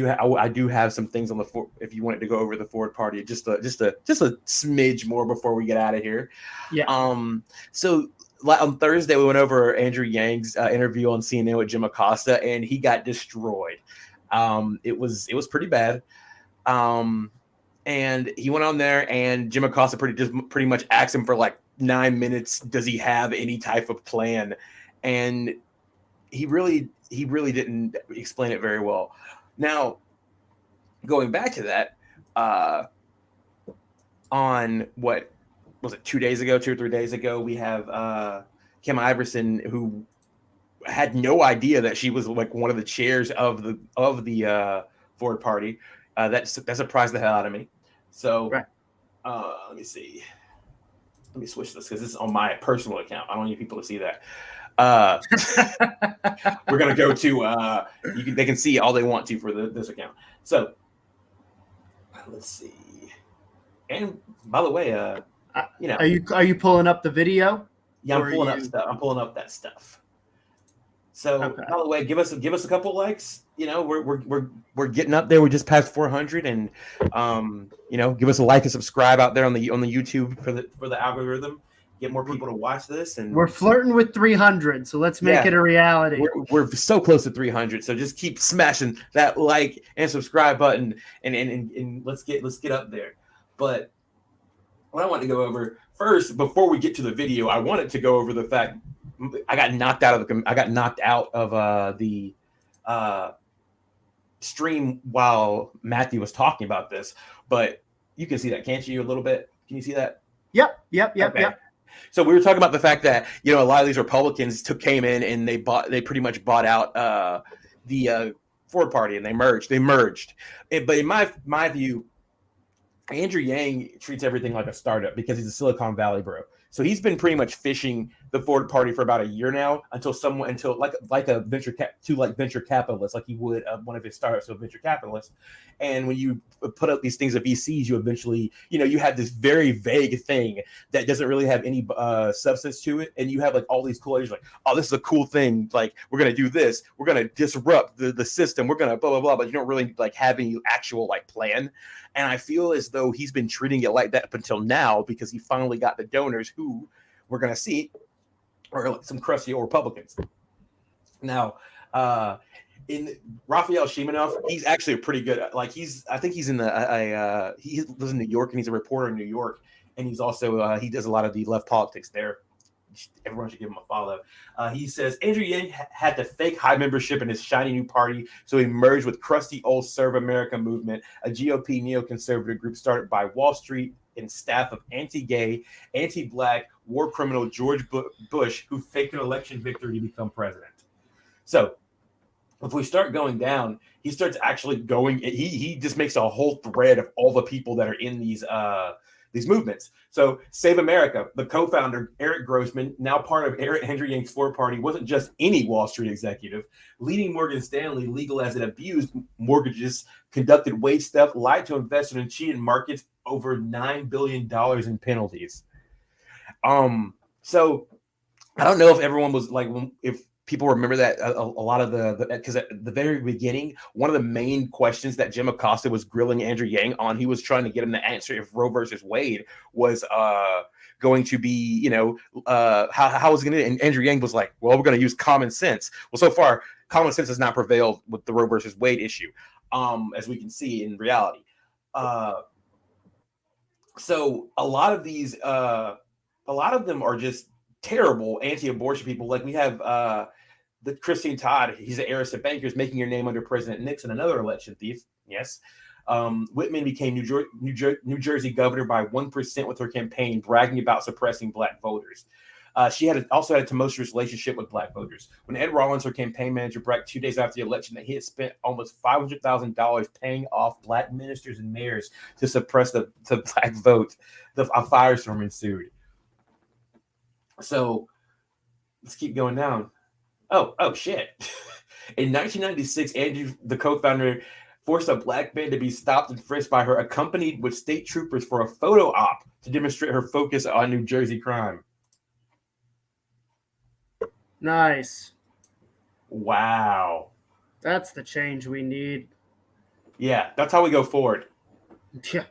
do have some things on the Ford. If you wanted to go over the Ford Party, just a smidge more before we get out of here. Yeah. So on Thursday we went over Andrew Yang's interview on CNN with Jim Acosta, and he got destroyed. It was pretty bad. And he went on there, and Jim Acosta pretty much asked him for like 9 minutes. Does he have any type of plan? And he really didn't explain it very well. Now, going back to that, on what was it, 2 or 3 days ago, we have Kim Iverson, who had no idea that she was like one of the chairs of the Ford Party. That surprised the hell out of me. So, right. Let me see. Let me switch this because this is on my personal account. I don't need people to see that. We're gonna go to they can see all they want to for this account. So let's see. And by the way, are you pulling up the video? Yeah, Or I'm pulling up you- stuff. I'm pulling up that stuff. So, Okay. by the way, give us a couple likes. You know, we're getting up there. We're just past 400, and you know, give us a like and subscribe out there on the YouTube for the algorithm. Get more people to watch this, and We're flirting with 300, so let's make Yeah. it a reality. we're so close to 300. So just keep smashing that like and subscribe button, and let's get up there. But what I want to go over first, before we get to the video, I wanted to go over the fact I got knocked out of the stream while Matthew was talking about this. But you can see that, can't you? A little bit. Can you see that? Yep. Okay. So we were talking about the fact that, you know, a lot of these Republicans came in and they pretty much bought out the Ford Party, and they merged. But in my view, Andrew Yang treats everything like a startup because he's a Silicon Valley bro. So he's been pretty much fishing the Ford Party for about a year now until like a venture capitalist, like he would one of his startups, so a venture capitalist. And when you put up these things of VCs, you eventually, you know, you have this very vague thing that doesn't really have any substance to it, and you have like all these cool ideas, like, oh, this is a cool thing, like we're gonna do this, we're gonna disrupt the system, we're gonna blah blah blah, but you don't really like have any actual like plan. And I feel as though he's been treating it like that up until now because he finally got the donors who we're going to see are like some crusty old Republicans. Now, in Raphael Shimonov, he's actually a pretty good, like I think he's in he lives in New York, and he's a reporter in New York. And he's also, he does a lot of the left politics there. Everyone should give him a follow. He says Andrew Yang had to fake high membership in his shiny new party, so he merged with crusty old Serve America movement, a GOP neoconservative group started by Wall Street and staff of anti-gay, anti-black, war criminal George Bush, who faked an election victory to become president. So if we start going down, he starts actually going. He just makes a whole thread of all the people that are in these movements. So Save America, the co-founder, Eric Grossman, now part of Andrew Yang's Ford Party, wasn't just any Wall Street executive. Leading Morgan Stanley, legal as it abused mortgages, conducted wage theft, lied to investors, and cheated markets over $9 billion in penalties. So I don't know if everyone was like, if people remember that a lot of because at the very beginning, one of the main questions that Jim Acosta was grilling Andrew Yang on, he was trying to get him to answer if Roe versus Wade was going to be, you know, how was it going to, and Andrew Yang was like, well, we're going to use common sense. Well, so far, common sense has not prevailed with the Roe versus Wade issue, as we can see in reality. So a lot of them are just terrible anti-abortion people. Like we have the Christine Todd, he's an heiress of bankers, making your name under President Nixon, another election thief. Yes. Whitman became New Jersey governor by 1% with her campaign, bragging about suppressing black voters. She also had a tumultuous relationship with black voters. When Ed Rollins, her campaign manager, bragged 2 days after the election that he had spent almost $500,000 paying off black ministers and mayors to suppress the black vote, a firestorm ensued. So let's keep going down. Oh shit. In 1996, Andrew, the co-founder, forced a black man to be stopped and frisked by her, accompanied with state troopers for a photo op to demonstrate her focus on New Jersey crime. Nice. Wow. That's the change we need. Yeah, that's how we go forward. Yeah.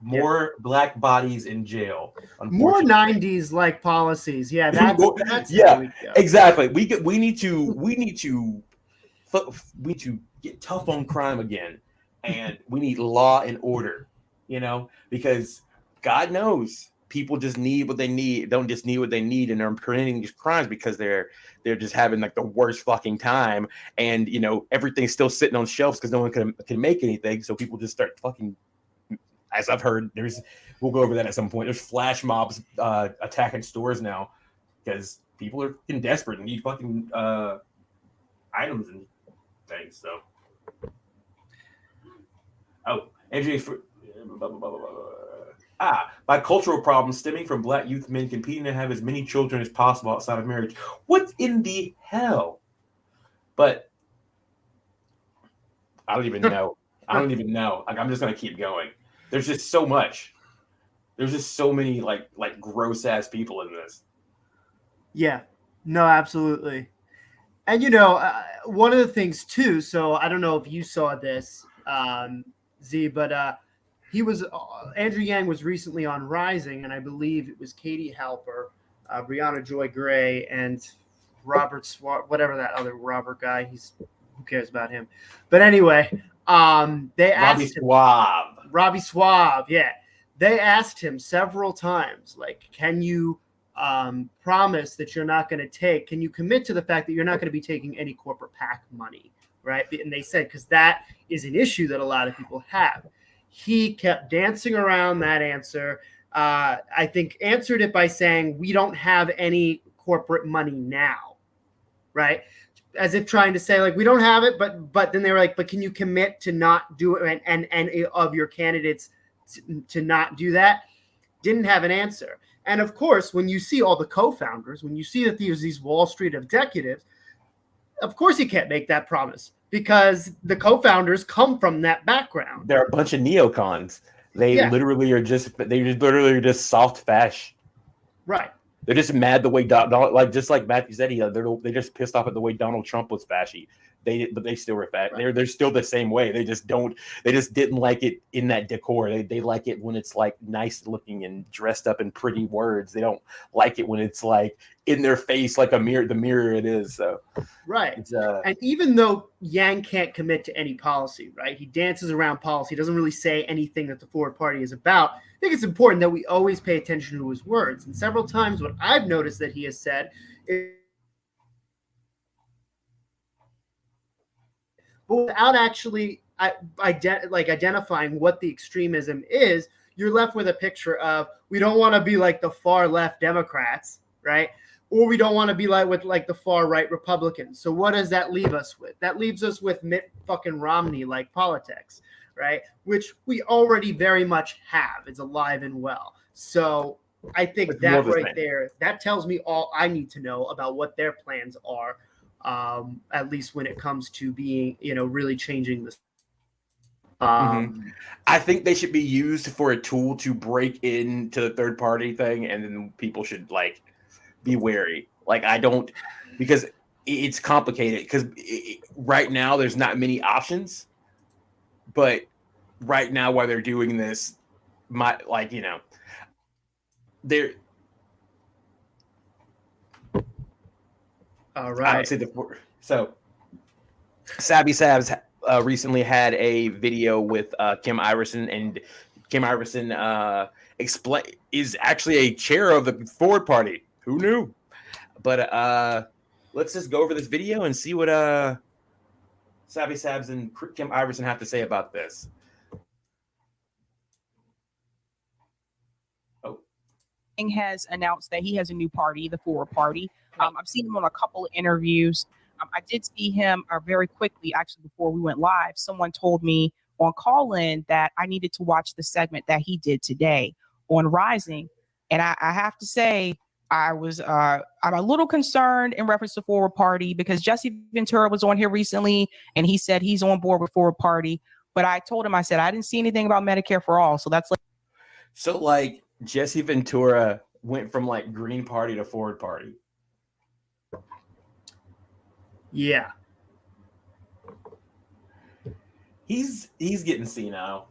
More black bodies in jail. More 90s like policies. Yeah, that's yeah, how we go. Exactly. We need to get tough on crime again, and we need law and order, you know, because God knows people just need what they need, don't just need what they need, and they're committing these crimes because they're just having like the worst fucking time, and you know everything's still sitting on shelves because no one can make anything, so people just start fucking. As I've heard, we'll go over that at some point. There's flash mobs attacking stores now because people are getting desperate and need fucking items and things. So, Andrew, by cultural problems stemming from black youth men competing to have as many children as possible outside of marriage. What in the hell? But I don't even know. Like, I'm just gonna keep going. There's just so much. There's just so many like gross ass people in this. Yeah, no, absolutely. And one of the things too. So I don't know if you saw this, Z, but Andrew Yang was recently on Rising, and I believe it was Katie Halper, Brianna Joy Gray, and Robert whatever that other Robert guy. Who cares about him? But anyway, they Robbie asked him, Schwab. Robbie Schwab, yeah. They asked him several times, like, can you promise that you're not going to can you commit to the fact that you're not going to be taking any corporate PAC money, right? And they said, because that is an issue that a lot of people have. He kept dancing around that answer. I think answered it by saying, we don't have any corporate money now, right? As if trying to say, like, we don't have it, but then they were like, but can you commit to not do it, and of your candidates to not do that? Didn't have an answer. And of course, when you see all the co-founders, when you see that there's these Wall Street executives, of course you can't make that promise, because the co-founders come from that background. They're a bunch of neocons. They literally are just soft fash. Right. They're just mad the way just like Matthew said, they're just pissed off at the way Donald Trump was fashy. But they still were fat. Right. They're still the same way. They just didn't like it in that decor. They like it when it's like nice looking and dressed up in pretty words. They don't like it when it's like in their face, like the mirror it is. So right. And even though Yang can't commit to any policy, right? He dances around policy, doesn't really say anything that the Forward Party is about. I think it's important that we always pay attention to his words. And several times what I've noticed that he has said is, but without actually identifying what the extremism is, you're left with a picture of, we don't want to be like the far left Democrats, right? Or we don't want to be like the far right Republicans. So what does that leave us with? That leaves us with Mitt fucking Romney like politics, right? Which we already very much have. It's alive and well. So I think that right there, that tells me all I need to know about what their plans are. At least when it comes to being, really changing this. I think they should be used for a tool to break into the third party thing, and then people should like be wary. Like, because it's complicated, because right now there's not many options, but right now while they're doing this, they're all right. I would say so Sabby Sabs recently had a video with Kim Iverson, and Kim Iverson is actually a chair of the Forward Party. Who knew? But let's just go over this video and see what Sabby Sabs and Kim Iverson have to say about this. Has announced that he has a new party, the Forward Party. I've seen him on a couple of interviews. I did see him very quickly, actually, before we went live. Someone told me on call-in that I needed to watch the segment that he did today on Rising. And I have to say, I'm a little concerned in reference to Forward Party, because Jesse Ventura was on here recently and he said he's on board with Forward Party. But I told him, I said, I didn't see anything about Medicare for All. So that's like Jesse Ventura went from like Green Party to Forward Party. Yeah. He's getting senile.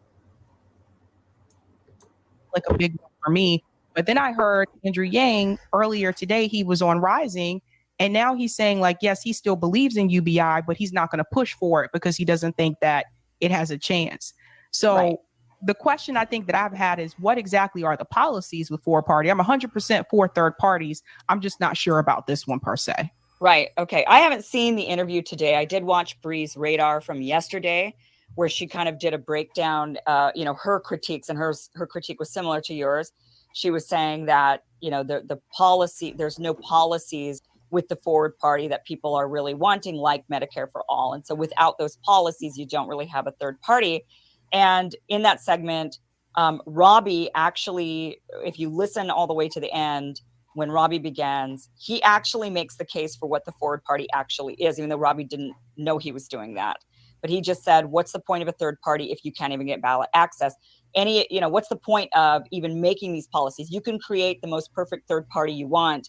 Like a big one for me. But then I heard Andrew Yang earlier today, he was on Rising, and now he's saying, like, yes, he still believes in UBI, but he's not going to push for it because he doesn't think that it has a chance. So the question I think that I've had is, what exactly are the policies with Forward Party? I'm 100% for third parties. I'm just not sure about this one per se. Right. Okay. I haven't seen the interview today. I did watch Bree's Radar from yesterday, where she kind of did a breakdown, her critiques, and her critique was similar to yours. She was saying that, the policy, there's no policies with the Forward Party that people are really wanting, like Medicare for All. And so without those policies, you don't really have a third party. And in that segment, Robbie actually, if you listen all the way to the end, when Robbie begins, he actually makes the case for what the Forward Party actually is, even though Robbie didn't know he was doing that. But he just said, what's the point of a third party if you can't even get ballot access? What's the point of even making these policies? You can create the most perfect third party you want.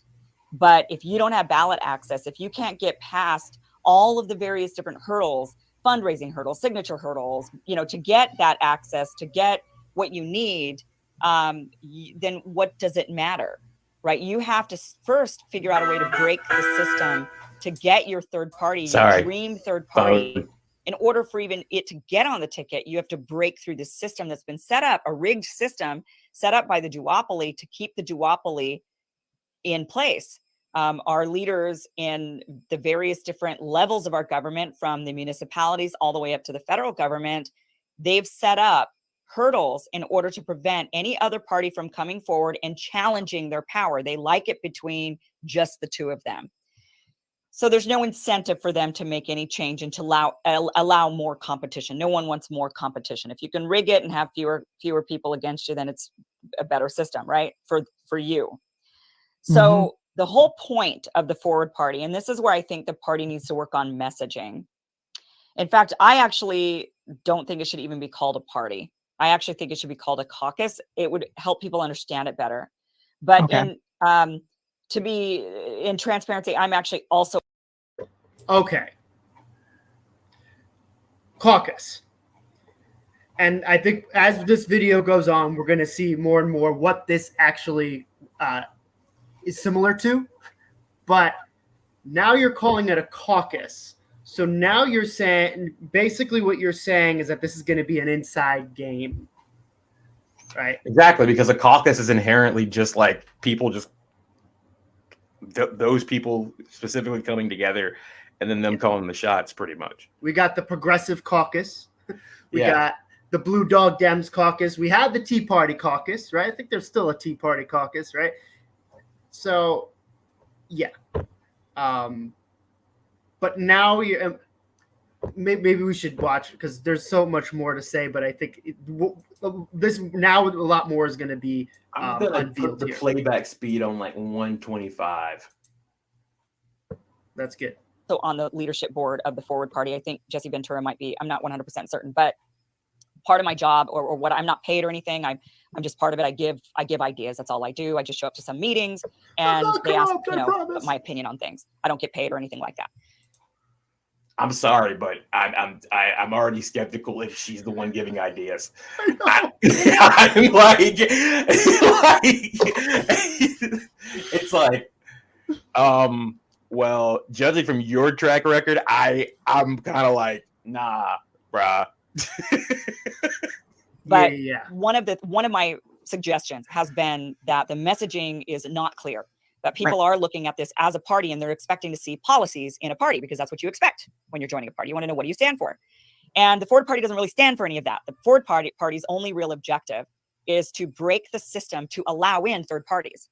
But if you don't have ballot access, if you can't get past all of the various different hurdles, fundraising hurdles, signature hurdles, to get that access, to get what you need, then what does it matter, right? You have to first figure out a way to break the system to get your third party, your dream third party. In order for even it to get on the ticket, you have to break through the system that's been set up, a rigged system set up by the duopoly to keep the duopoly in place. Our leaders in the various different levels of our government, from the municipalities all the way up to the federal government, they've set up hurdles in order to prevent any other party from coming forward and challenging their power. They like it between just the two of them. So there's no incentive for them to make any change and to allow more competition. No one wants more competition. If you can rig it and have fewer people against you, then it's a better system, right? For you. So the whole point of the Forward Party, and this is where I think the party needs to work on messaging. In fact, I actually don't think it should even be called a party. I actually think it should be called a caucus. It would help people understand it better. But to be in transparency, I'm actually also caucus. And I think as this video goes on, we're going to see more and more what this actually is similar to. But now you're calling it a caucus. So now you're saying, basically what you're saying is that this is going to be an inside game, right? Exactly, because a caucus is inherently just like people those people specifically coming together and then them calling the shots, pretty much. We got the Progressive Caucus. We got the Blue Dog Dems Caucus. We had the Tea Party Caucus, right? I think there's still a Tea Party Caucus, right? So, yeah. But now maybe we should watch, because there's so much more to say. But I think this now a lot more is going to be unveiled. The here. Playback speed on like 125. That's good. So on the leadership board of the Forward Party, I think Jesse Ventura might be. I'm not 100% certain, but part of my job, or what, I'm not paid or anything. I'm just part of it. I give ideas. That's all I do. I just show up to some meetings and they ask my opinion on things. I don't get paid or anything like that. I'm sorry, but I'm already skeptical if she's the one giving ideas. I'm like, it's like, well, judging from your track record, I'm kind of like, nah, bruh. But one of my suggestions has been that the messaging is not clear. That people are looking at this as a party and they're expecting to see policies in a party, because that's what you expect when you're joining a party. You want to know, what do you stand for? And the Forward Party doesn't really stand for any of that. The Forward Party's only real objective is to break the system to allow in third parties.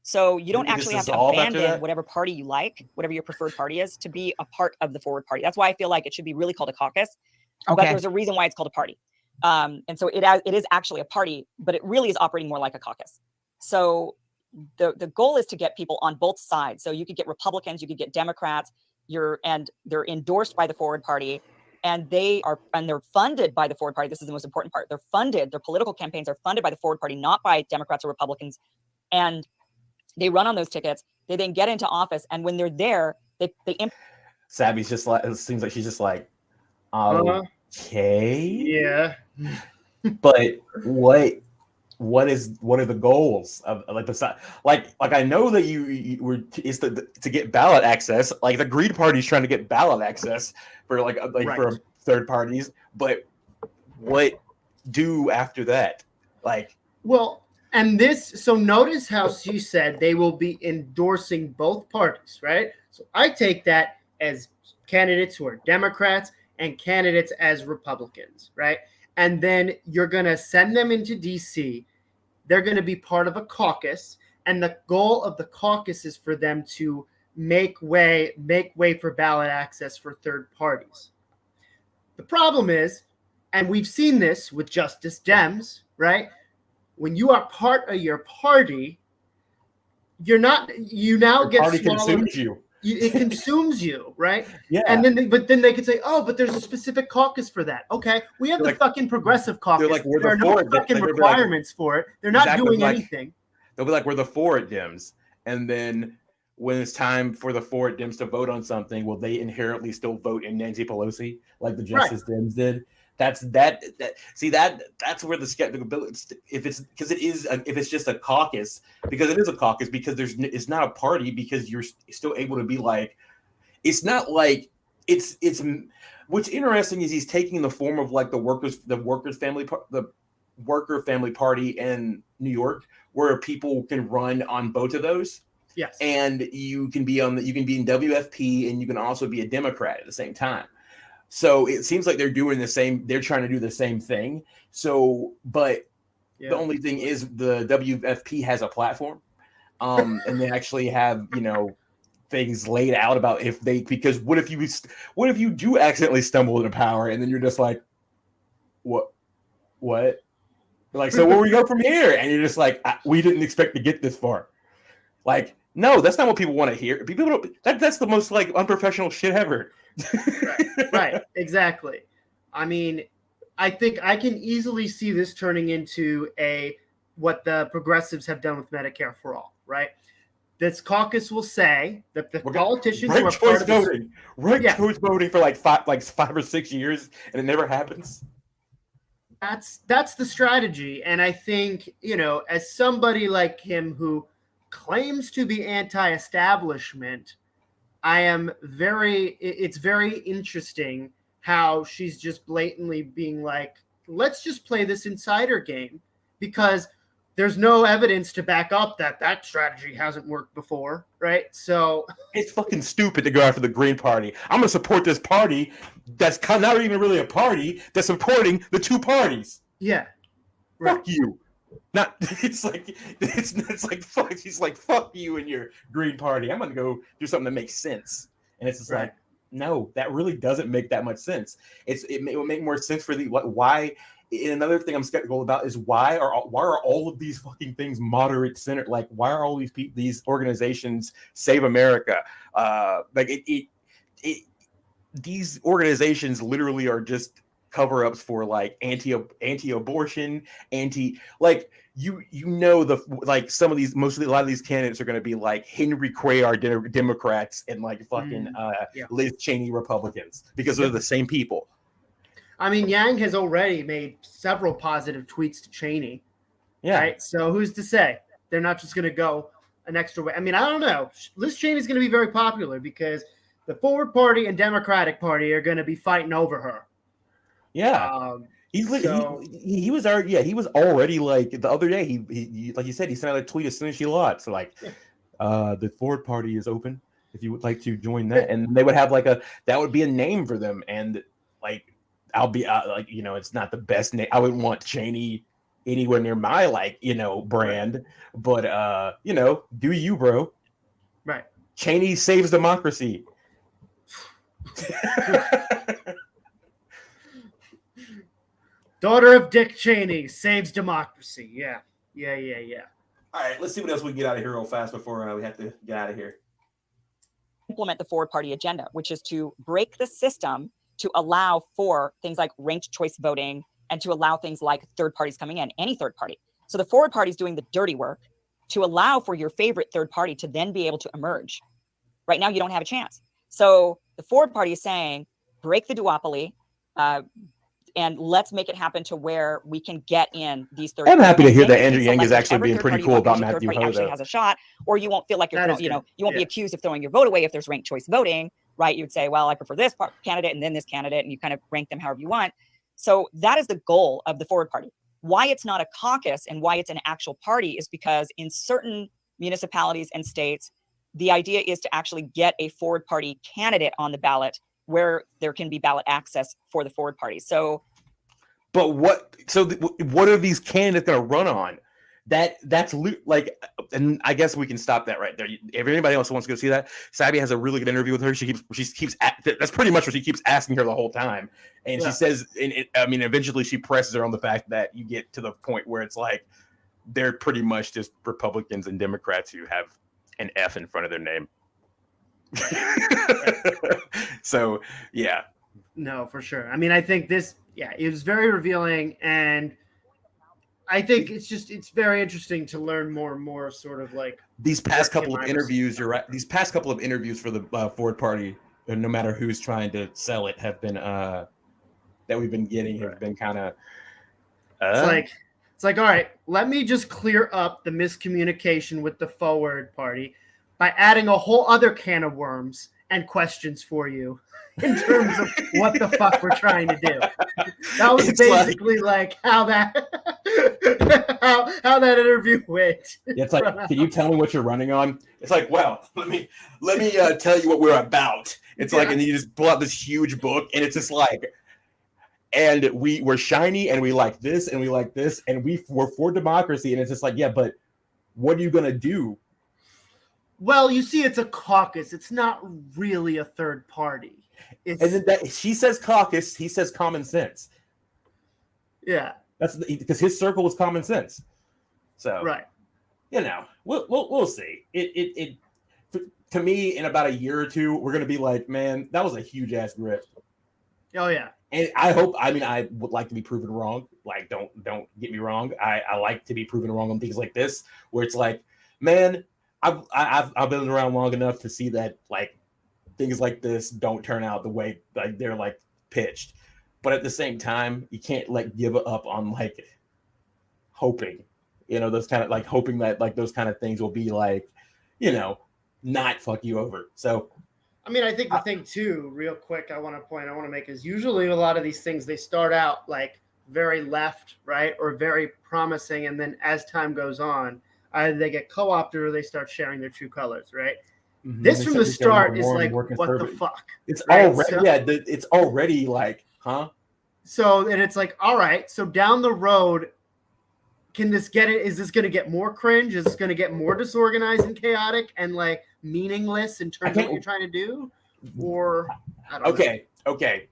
So you don't actually have to abandon whatever party you like, whatever your preferred party is, to be a part of the Forward Party. That's why I feel like it should be really called a caucus. But there's a reason why it's called a party. And so it is actually a party, but it really is operating more like a caucus. So the goal is to get people on both sides. So you could get Republicans, you could get Democrats, and they're endorsed by the Forward Party, and they're funded by the Forward Party. This is the most important part. Their political campaigns are funded by the Forward Party, not by Democrats or Republicans. And they run on those tickets. They then get into office, and when they're there, they Sabby's just like, it seems like she's just like, okay, yeah. But what are the goals of like I know that you were is to get ballot access. Like the Green Party's trying to get ballot access for for third parties, but what do after that? And so notice how she said they will be endorsing both parties, right? So I take that as candidates who are Democrats and candidates as Republicans, right? And then you're going to send them into DC. They're going to be part of a caucus. And the goal of the caucus is for them to make way for ballot access for third parties. The problem is, and we've seen this with Justice Dems, right? When you are part of your party, you now get party swallowed. Consumes you. It consumes you, right? Yeah. And then they could say, "Oh, but there's a specific caucus for that." Okay, we have the fucking Progressive Caucus. There are no fucking requirements for it. They're not doing anything. They'll be like, "We're the Forward Dems," and then when it's time for the Ford Dems to vote on something, will they inherently still vote in Nancy Pelosi like the Justice Dems did? That's where the skeptical, if it's just a caucus, because it is a caucus, because it's not a party, because you're still able to be like, it's not like it's what's interesting is he's taking the form of like the worker family party in New York, where people can run on both of those. Yes. And you can be in WFP, and you can also be a Democrat at the same time. So it seems like they're trying to do the same thing. So, but the only thing is the WFP has a platform. And they actually have, things laid out about because what if you do accidentally stumble into power, and then you're just like, what? Like, so where we go from here? And you're just like, we didn't expect to get this far. Like, no, that's not what people want to hear. People don't. That's the most like unprofessional shit ever. Right, exactly. I mean, I think I can easily see this turning into what the progressives have done with Medicare for All. Right, this caucus will say that the politicians who are part of voting, choice voting for like 5 or 6 years, and it never happens. That's the strategy, and I think as somebody like him who claims to be anti-establishment, it's very interesting how she's just blatantly being like, let's just play this insider game, because there's no evidence to back up that strategy hasn't worked before, right? So it's fucking stupid to go after the Green Party. I'm gonna support this party that's not even really a party, that's supporting the two parties. Yeah. Right. Fuck you. Not it's like fuck. She's like, fuck you and your Green Party. I'm gonna go do something that makes sense. And it's just like, no, that really doesn't make that much sense. It would make more sense for why. And another thing I'm skeptical about is why are all of these fucking things moderate center? Like, why are all these organizations Save America? These organizations literally are just cover-ups for like anti-abortion, some of these, a lot of these candidates are going to be like Henry Cuellar Democrats and like fucking Liz Cheney Republicans, because they're the same people. I mean, Yang has already made several positive tweets to Cheney. Yeah. Right. So who's to say they're not just going to go an extra way? I mean, I don't know. Liz Cheney's going to be very popular because the Forward Party and Democratic Party are going to be fighting over her. Yeah. He was already like the other day. He like you said, he sent out a tweet as soon as she lost. So like, the Forward Party is open if you would like to join that, and they would have that would be a name for them, and like. I'll be it's not the best name. I wouldn't want Cheney anywhere near my brand, but do you, bro? Right. Cheney saves democracy. Daughter of Dick Cheney saves democracy. Yeah. All right, let's see what else we can get out of here real fast before we have to get out of here. Implement the Forward Party agenda, which is to break the system to allow for things like ranked choice voting and to allow things like third parties coming in, any third party. So the Forward Party is doing the dirty work to allow for your favorite third party to then be able to emerge. Right now, you don't have a chance. So the Forward Party is saying, break the duopoly, and let's make it happen to where we can get in these third. I'm happy to hear that Andrew Yang is actually being pretty cool about Matthew Ho, actually has a shot, or you won't feel like you're, you won't be accused of throwing your vote away if there's ranked choice voting. Right, you would say, well, I prefer this candidate and then this candidate, and you kind of rank them however you want. So that is the goal of the Forward Party. Why it's not a caucus and why it's an actual party is because in certain municipalities and states, the idea is to actually get a Forward Party candidate on the ballot where there can be ballot access for the Forward Party. So, but what are these candidates going to run on? That's like, and I guess we can stop that right there. If anybody else wants to go see that, Sabby has a really good interview with her. She keeps that's pretty much what she keeps asking her the whole time, and she says, eventually she presses her on the fact that you get to the point where it's like they're pretty much just Republicans and Democrats who have an F in front of their name. So yeah, no, for sure. I mean, I think it was very revealing, and I think it's very interesting to learn more and more sort of like these past couple of Iverson. interviews. You're right. These past couple of interviews for the Ford Party, no matter who's trying to sell it, have been that we've been getting have been kind of. It's like, all right, let me just clear up the miscommunication with the Forward Party by adding a whole other can of worms and questions for you in terms of what the fuck we're trying to do. That was basically like how that how that interview went. It's like, can you tell me what you're running on? It's like, well, let me tell you what we're about. It's like, and you just pull out this huge book, and it's just like, and we're shiny, and we like this, and we like this, and we're for democracy, and it's just like, yeah, but what are you gonna do? Well, you see, it's a caucus. It's not really a third party. And then she says caucus, he says common sense. Yeah, that's because his circle is common sense. So right, we'll see. It to me, in about a year or two, we're gonna be like, man, that was a huge ass grift. Oh yeah. And I would like to be proven wrong. Like, don't get me wrong. I like to be proven wrong on things like this, where it's like, man, I've been around long enough to see that like things like this don't turn out the way like they're like pitched. But at the same time, you can't like give up on like hoping, those kind of like hoping that like those kind of things will be like, not fuck you over. So. I mean, I think the thing too, real quick, I want to make is usually a lot of these things, they start out like very left, right? Or very promising. And then as time goes on, either they get co-opted or they start sharing their true colors, right? Mm-hmm. This from the start is like, what the fuck? It's already, it's already like, huh? So, and it's like, all right, so down the road, is this going to get more cringe? Is this going to get more disorganized and chaotic and like meaningless in terms of what you're trying to do? Or I don't know. Okay.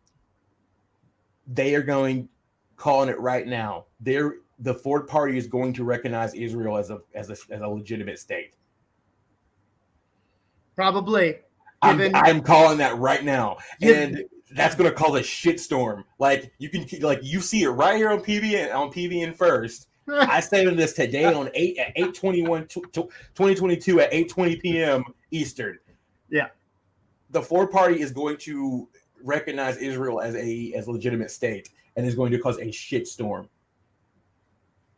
They are calling it right now. The Ford Party is going to recognize Israel as a legitimate state. Probably. I'm calling that right now. And that's going to cause a shitstorm. Like you see it right here on PBN first. I stated this today on 2022 at 8:20 p.m. Eastern. Yeah, the Ford Party is going to recognize Israel as a legitimate state and is going to cause a shitstorm.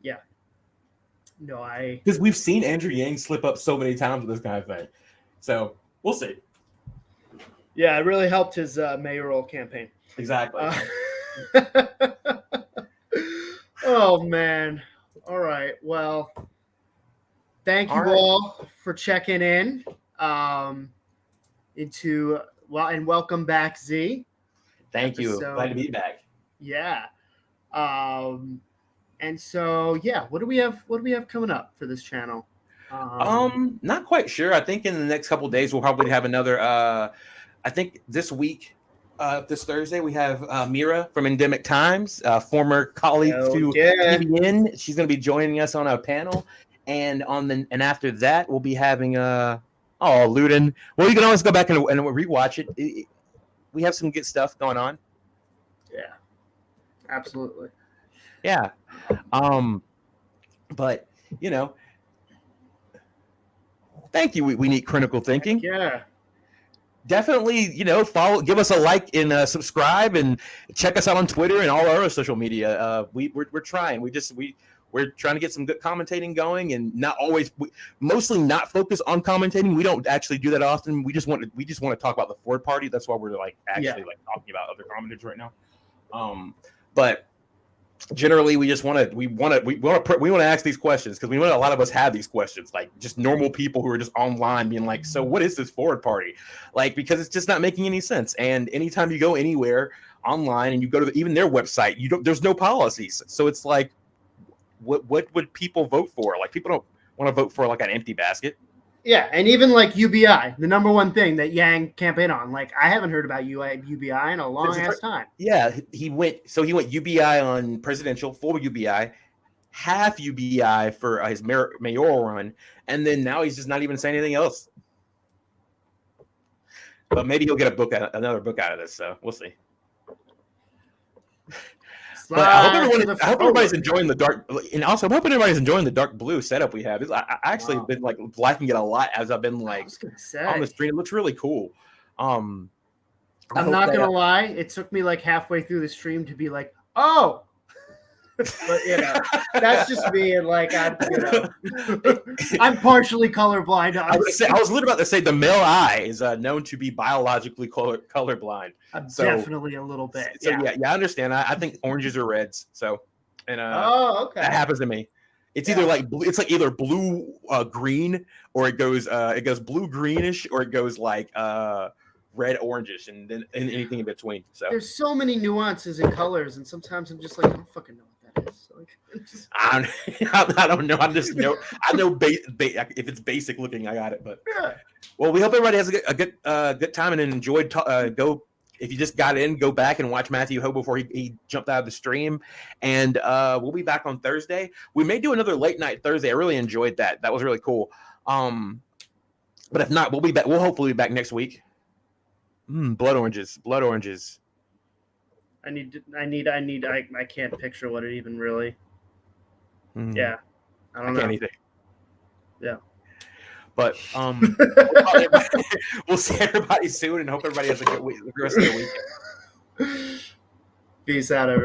Yeah, no, because we've seen Andrew Yang slip up so many times with this kind of thing. So we'll see. Yeah, it really helped his mayoral campaign. Exactly. Oh man. All right. Well, thank you all for checking in. And welcome back, Z. Thank you. Glad to be back. Yeah. And so what do we have coming up for this channel? Not quite sure. I think in the next couple of days we'll probably have another I think this week, this Thursday, we have Mira from Endemic Times, former colleague to PBN. She's going to be joining us on a panel, and after that, we'll be having Ludin. Well, you can always go back and rewatch it. We have some good stuff going on. Yeah, absolutely. Yeah, but thank you. We need critical thinking. Yeah. Definitely, follow, give us a like and subscribe, and check us out on Twitter and all our social media. We're trying. We're trying to get some good commentating going, and mostly not focus on commentating. We don't actually do that often. We just want to talk about the Ford Party. That's why we're talking about other commentators right now. But generally, we want to ask these questions because we know a lot of us have these questions, like just normal people who are just online being like, so what is this Ford Party? Like, because it's just not making any sense. And anytime you go anywhere online and you go to even their website, there's no policies. So it's like, what would people vote for? Like, people don't want to vote for like an empty basket. Yeah, and even like UBI, the number one thing that Yang campaigned on. Like, I haven't heard about UBI in a long ass time. Yeah, he went UBI on presidential, full UBI, half UBI for his mayoral run, and then now he's just not even saying anything else. But maybe he'll get another book out of this. So we'll see. But I hope everybody's forward. enjoying the dark, and also I'm hoping everybody's enjoying the dark blue setup we have. I actually have been like liking it a lot as I've been I like was gonna say. on the stream. It looks really cool. I'm not gonna lie. It took me like halfway through the stream to be like, oh. But that's just me, and like I'm partially colorblind. I was literally about to say the male eye is known to be biologically colorblind. I'm definitely a little bit. So yeah, I understand. I think oranges are reds. So, and okay, that happens to me. It's either like it's like either blue green, or it goes blue greenish, or it goes like red orangish, and then anything in between. So there's so many nuances and colors, and sometimes I'm just like, I don't fucking know what that is. Like, I don't know. I just know. I know if it's basic looking, I got it. But well, we hope everybody has a good time and enjoyed. Go if you just got in, go back and watch Matthew Ho before he jumped out of the stream, and we'll be back on Thursday. We may do another late night Thursday. I really enjoyed that. That was really cool. But if not, we'll be back. We'll hopefully be back next week. Blood oranges. I can't picture what it even really. Yeah, I don't know. Can't either. Yeah, but we'll see everybody soon, and hope everybody has a good rest of the weekend. Peace out, everybody.